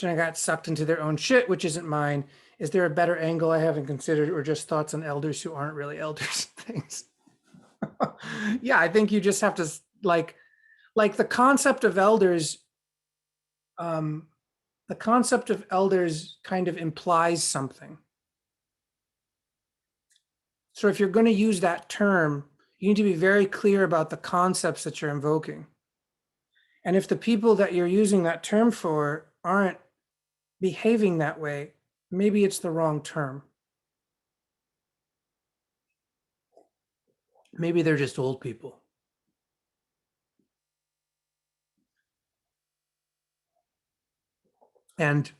Then I got sucked into their own shit, which isn't mine. Is there a better angle I haven't considered, or just thoughts on elders who aren't really elders? Things. Yeah, I think you just have to like the concept of elders. Um, the concept of elders kind of implies something. So if you're going to use that term, you need to be very clear about the concepts that you're invoking. And if the people that you're using that term for aren't behaving that way, maybe it's the wrong term. Maybe they're just old people. And,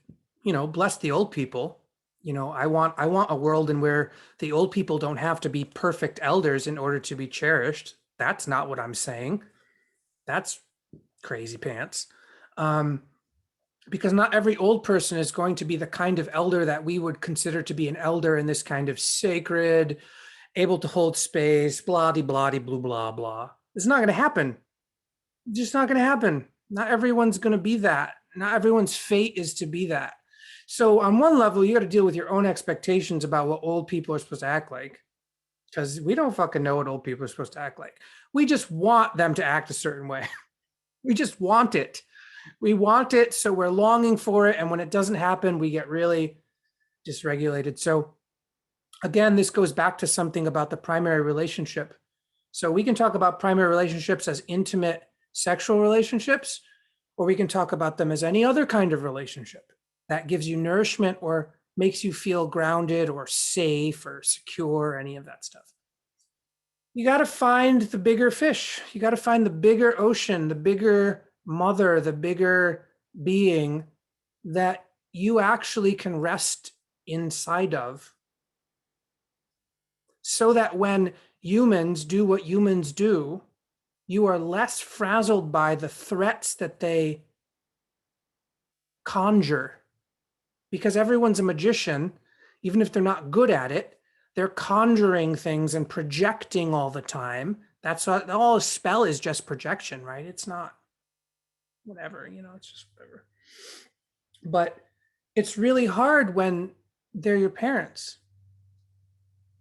bless the old people. I want a world in where the old people don't have to be perfect elders in order to be cherished. That's not what I'm saying. That's crazy pants. Because not every old person is going to be the kind of elder that we would consider to be an elder in this kind of sacred, able to hold space, blah, blah, blah, blah, blah. It's not going to happen. It's just not going to happen. Not everyone's going to be that. Not everyone's fate is to be that. So on one level, you got to deal with your own expectations about what old people are supposed to act like, because we don't fucking know what old people are supposed to act like. We just want them to act a certain way. We just want it. We want it, so we're longing for it. And when it doesn't happen, we get really dysregulated. So again, this goes back to something about the primary relationship. So we can talk about primary relationships as intimate sexual relationships, or we can talk about them as any other kind of relationship that gives you nourishment or makes you feel grounded or safe or secure, any of that stuff. You got to find the bigger fish. You got to find the bigger ocean, the bigger mother, the bigger being that you actually can rest inside of, so that when humans do what humans do, you are less frazzled by the threats that they conjure. Because everyone's a magician, even if they're not good at it, they're conjuring things and projecting all the time. That's all a spell is, just projection, right? It's not whatever, it's just whatever. But it's really hard when they're your parents.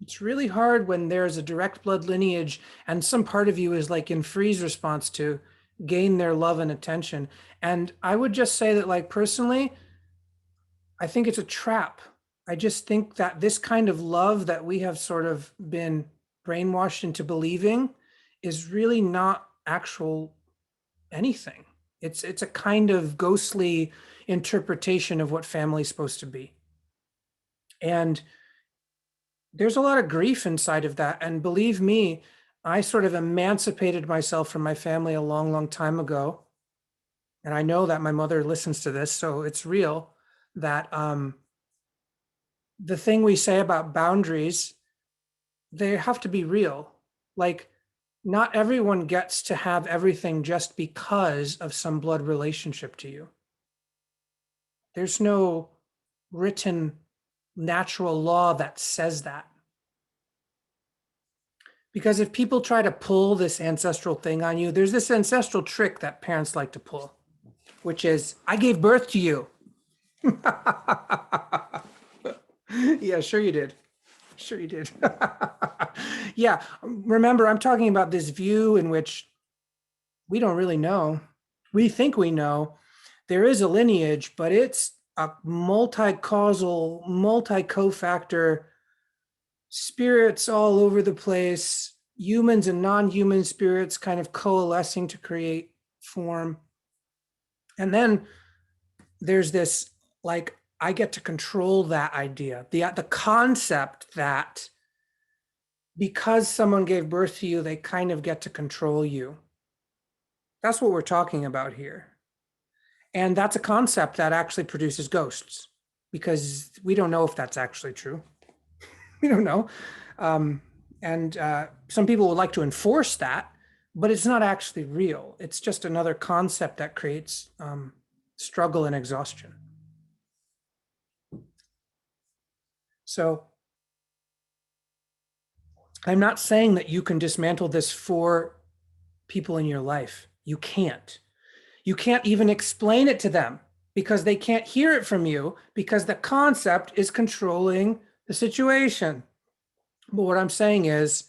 It's really hard when there's a direct blood lineage and some part of you is like in freeze response to gain their love and attention. And I would just say that, like, personally, I think it's a trap. I just think that this kind of love that we have sort of been brainwashed into believing is really not actual anything. It's a kind of ghostly interpretation of what family is supposed to be. And there's a lot of grief inside of that. And believe me, I sort of emancipated myself from my family a long, long time ago. And I know that my mother listens to this, so it's real that the thing we say about boundaries, they have to be real. Like, not everyone gets to have everything just because of some blood relationship to you. There's no written natural law that says that. Because if people try to pull this ancestral thing on you, there's this ancestral trick that parents like to pull, which is, I gave birth to you. Yeah, sure you did. Sure you did. Yeah, remember, I'm talking about this view in which we don't really know. We think we know. There is a lineage, but it's a multi-causal, multi-cofactor, spirits all over the place, humans and non-human spirits kind of coalescing to create form. And then there's this, like, I get to control that idea, the concept that because someone gave birth to you, they kind of get to control you. That's what we're talking about here. And that's a concept that actually produces ghosts, because we don't know if that's actually true. We don't know. And some people would like to enforce that, but it's not actually real. It's just another concept that creates struggle and exhaustion. So I'm not saying that you can dismantle this for people in your life. You can't. You can't even explain it to them because they can't hear it from you, because the concept is controlling the situation. But what I'm saying is,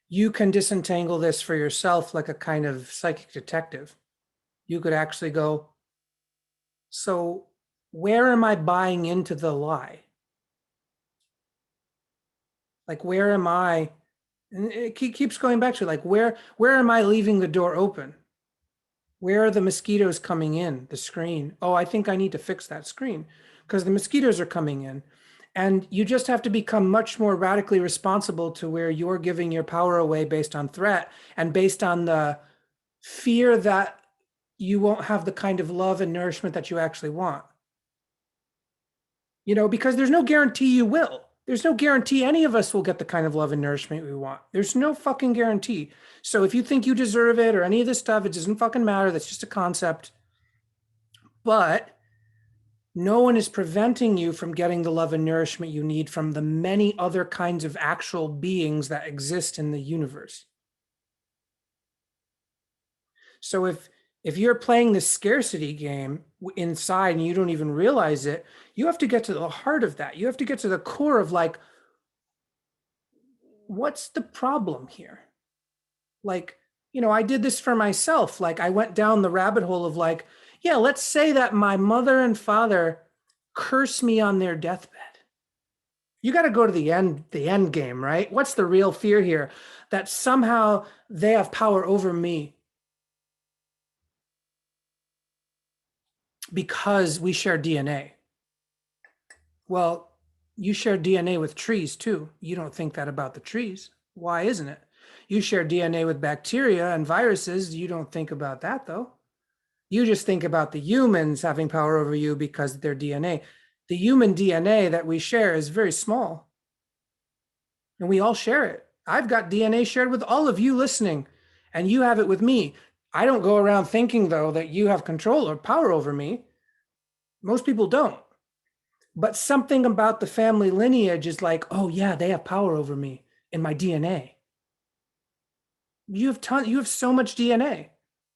you can disentangle this for yourself like a kind of psychic detective. You could actually go, so where am I buying into the lie? Like, where am I? And it keeps going back to, like, where am I leaving the door open? Where are the mosquitoes coming in? The screen. Oh, I think I need to fix that screen because the mosquitoes are coming in. And you just have to become much more radically responsible to where you're giving your power away based on threat and based on the fear that you won't have the kind of love and nourishment that you actually want. Because there's no guarantee you will. There's no guarantee any of us will get the kind of love and nourishment we want. There's no fucking guarantee. So if you think you deserve it or any of this stuff, it doesn't fucking matter. That's just a concept. But no one is preventing you from getting the love and nourishment you need from the many other kinds of actual beings that exist in the universe. So if you're playing the scarcity game inside and you don't even realize it, you have to get to the heart of that. You have to get to the core of, like, what's the problem here? Like, I did this for myself. Like, I went down the rabbit hole of, like, yeah, let's say that my mother and father curse me on their deathbed. You got to go to the end game, right? What's the real fear here? That somehow they have power over me because we share DNA. Well, you share DNA with trees too. You don't think that about the trees. Why isn't it? You share DNA with bacteria and viruses. You don't think about that, though. You just think about the humans having power over you because of their DNA. The human DNA that we share is very small, and we all share it. I've got DNA shared with all of you listening, and you have it with me. I don't go around thinking, though, that you have control or power over me. Most people don't. But something about the family lineage is like, oh yeah, they have power over me in my DNA. You have so much DNA.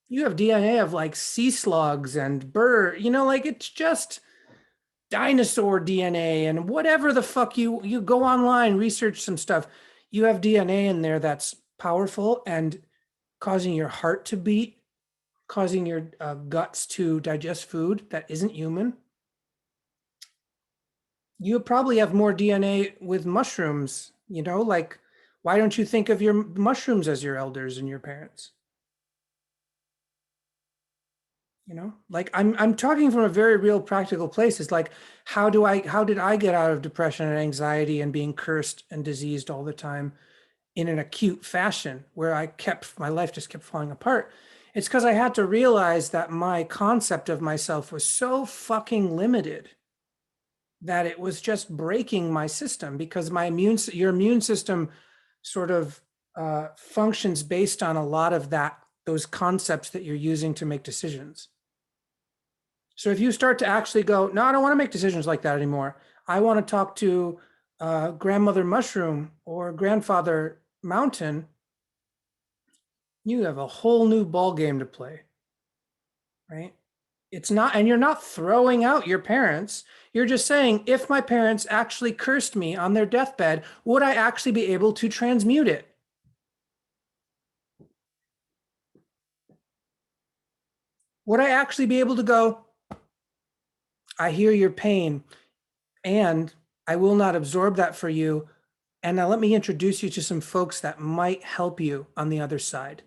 You have DNA of, like, sea slugs and bird, like, it's just dinosaur DNA and whatever the fuck. You go online, research some stuff. You have DNA in there that's powerful and causing your heart to beat, causing your guts to digest food that isn't human. You probably have more DNA with mushrooms, like, why don't you think of your mushrooms as your elders and your parents? Like, I'm talking from a very real practical place. It's like, how did I get out of depression and anxiety and being cursed and diseased all the time in an acute fashion where my life just kept falling apart? It's because I had to realize that my concept of myself was so fucking limited that it was just breaking my system, because your immune system sort of functions based on a lot of those concepts that you're using to make decisions. So if you start to actually go, no, I don't want to make decisions like that anymore. I want to talk to grandmother mushroom or grandfather mountain, you have a whole new ball game to play, right? It's not, and you're not throwing out your parents. You're just saying, if my parents actually cursed me on their deathbed, would I actually be able to transmute it? Would I actually be able to go, I hear your pain, and I will not absorb that for you. And now let me introduce you to some folks that might help you on the other side.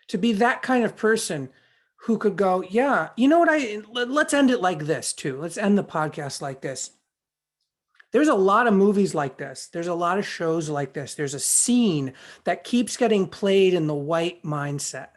To be that kind of person who could go, yeah, you know what, let's end it like this too. Let's end the podcast like this. There's a lot of movies like this. There's a lot of shows like this. There's a scene that keeps getting played in the white mindset.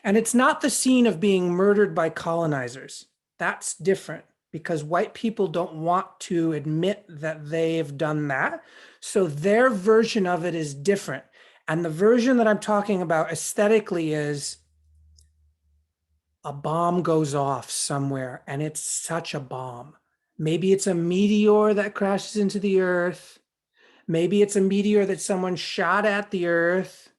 And it's not the scene of being murdered by colonizers. That's different because white people don't want to admit that they've done that. So their version of it is different. And the version that I'm talking about aesthetically is a bomb goes off somewhere, and it's such a bomb. Maybe it's a meteor that crashes into the earth. Maybe it's a meteor that someone shot at the earth.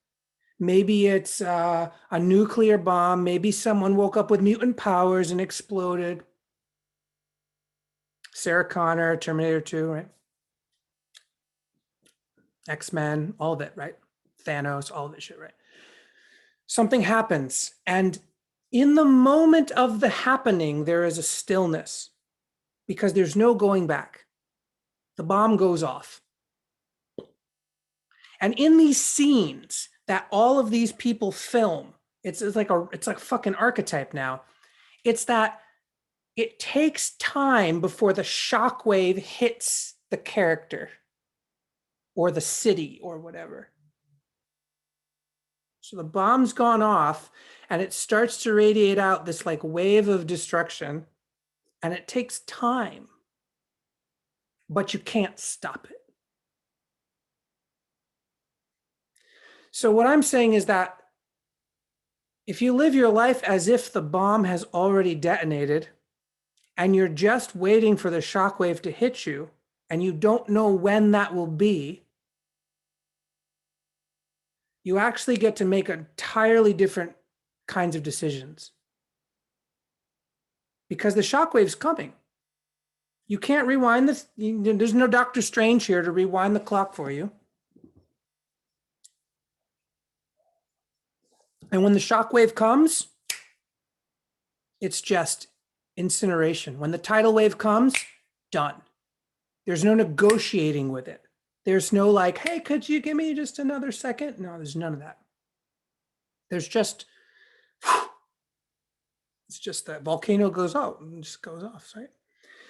Maybe it's a nuclear bomb. Maybe someone woke up with mutant powers and exploded. Sarah Connor, Terminator 2, right? X-Men, all of it, right? Thanos, all of it shit, right? Something happens. And in the moment of the happening, there is a stillness because there's no going back. The bomb goes off. And in these scenes that all of these people film, it's like a fucking archetype now. It's that it takes time before the shockwave hits the character or the city or whatever. So the bomb's gone off and it starts to radiate out this like wave of destruction, and it takes time, but you can't stop it. So what I'm saying is that if you live your life as if the bomb has already detonated and you're just waiting for the shockwave to hit you and you don't know when that will be, you actually get to make entirely different kinds of decisions because the shockwave's coming. You can't rewind this. There's no Dr. Strange here to rewind the clock for you. And when the shockwave comes, it's just incineration. When the tidal wave comes, done. There's no negotiating with it. There's no like, hey, could you give me just another second? No, there's none of that. There's just, it's just that volcano goes out and just goes off, right?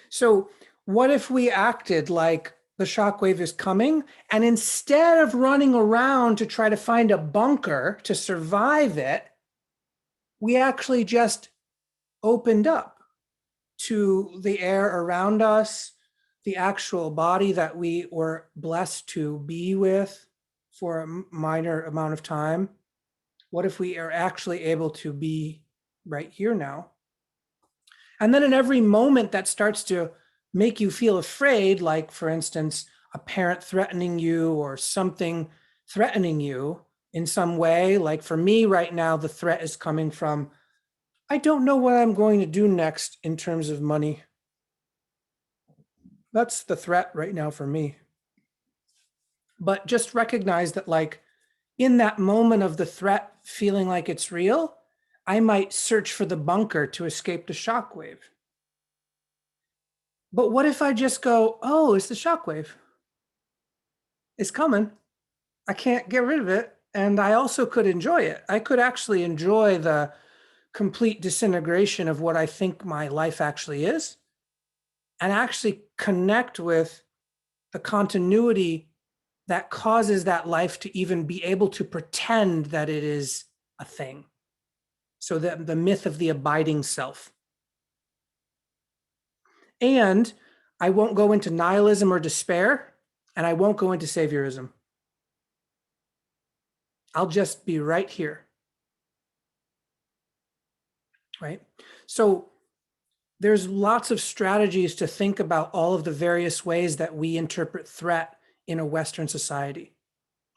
So what if we acted like the shockwave is coming, and instead of running around to try to find a bunker to survive it, we actually just opened up to the air around us, the actual body that we were blessed to be with for a minor amount of time? What if we are actually able to be right here now? And then in every moment that starts to make you feel afraid, like for instance, a parent threatening you or something threatening you in some way, like for me right now, the threat is coming from, I don't know what I'm going to do next in terms of money. That's the threat right now for me. But just recognize that like in that moment of the threat feeling like it's real, I might search for the bunker to escape the shockwave. But what if I just go, oh, it's the shockwave. It's coming. I can't get rid of it. And I also could enjoy it. I could actually enjoy the complete disintegration of what I think my life actually is, and actually connect with the continuity that causes that life to even be able to pretend that it is a thing. So that the myth of the abiding self. And I won't go into nihilism or despair, and I won't go into saviorism. I'll just be right here. Right? So there's lots of strategies to think about all of the various ways that we interpret threat in a Western society.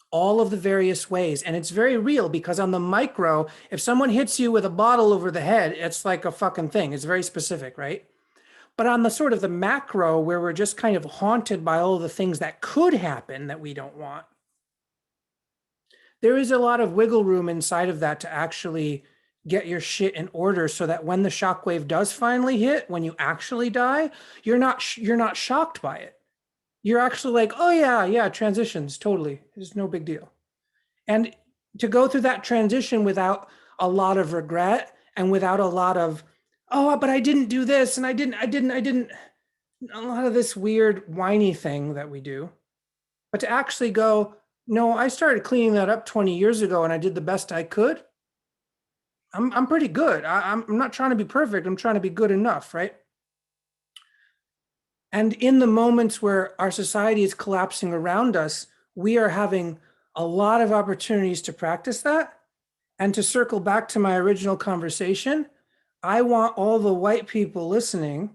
All of the various ways. And it's very real because on the micro, if someone hits you with a bottle over the head, it's like a fucking thing. It's very specific, right? But on the sort of the macro, where we're just kind of haunted by all the things that could happen that we don't want, there is a lot of wiggle room inside of that to actually get your shit in order so that when the shockwave does finally hit, when you actually die, you're not shocked by it. You're actually like, oh yeah, transitions, totally. It's no big deal. And to go through that transition without a lot of regret and without a lot of, oh, but I didn't do this and I didn't, a lot of this weird whiny thing that we do. But to actually go, no, I started cleaning that up 20 years ago and I did the best I could. I'm pretty good. I'm not trying to be perfect. I'm trying to be good enough, right? And in the moments where our society is collapsing around us, we are having a lot of opportunities to practice that. And to circle back to my original conversation, I want all the white people listening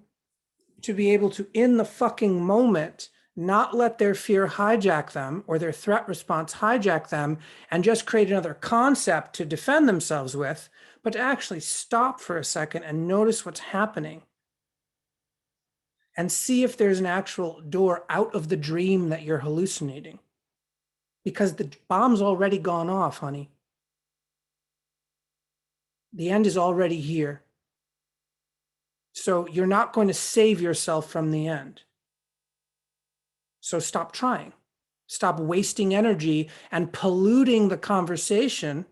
to be able to, in the fucking moment, not let their fear hijack them or their threat response hijack them and just create another concept to defend themselves with, but to actually stop for a second and notice what's happening and see if there's an actual door out of the dream that you're hallucinating. Because the bomb's already gone off, honey. The end is already here. So you're not going to save yourself from the end. So stop trying. Stop wasting energy and polluting the conversation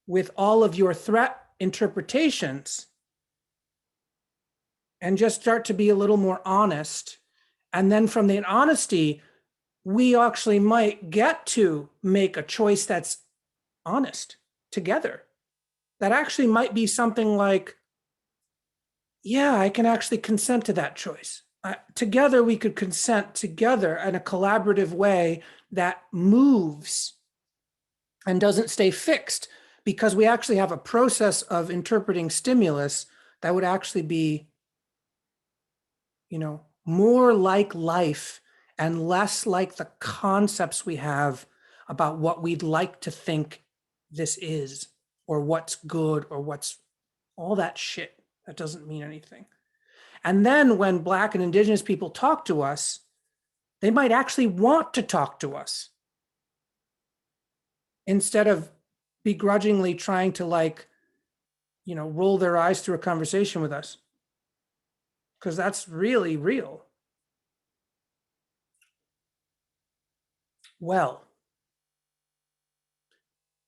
with all of your threat interpretations, and just start to be a little more honest. And then from the honesty, we actually might get to make a choice that's honest together. That actually might be something like, yeah, I can actually consent to that choice. Together, we could consent together in a collaborative way that moves and doesn't stay fixed, because we actually have a process of interpreting stimulus that would actually be, more like life and less like the concepts we have about what we'd like to think this is, or what's good, or what's all that shit that doesn't mean anything. And then when Black and Indigenous people talk to us, they might actually want to talk to us instead of begrudgingly trying to roll their eyes through a conversation with us, because that's really real. Well,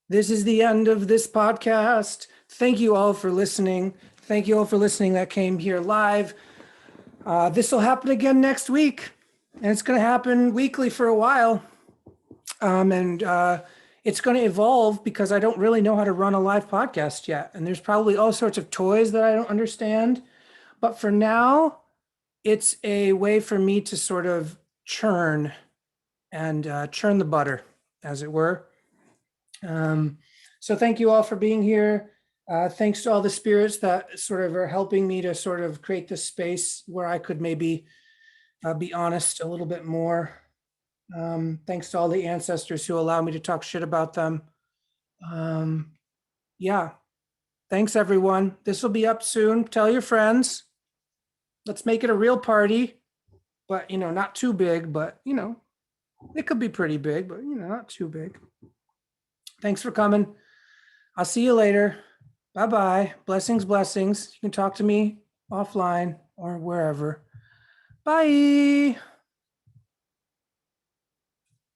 this is the end of this podcast. Thank you all for listening. Thank you all for listening that came here live. This will happen again next week, and it's going to happen weekly for a while. And it's going to evolve because I don't really know how to run a live podcast yet. And there's probably all sorts of toys that I don't understand. But for now, it's a way for me to sort of churn the butter, as it were. So thank you all for being here. Thanks to all the spirits that sort of are helping me to sort of create this space where I could maybe be honest a little bit more. Thanks to all the ancestors who allow me to talk shit about them. Yeah. Thanks, everyone. This will be up soon. Tell your friends. Let's make it a real party, but, not too big, but, it could be pretty big, but, not too big. Thanks for coming. I'll see you later. Bye-bye. Blessings, blessings. You can talk to me offline or wherever. Bye.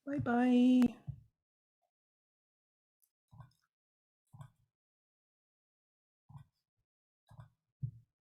Bye-bye.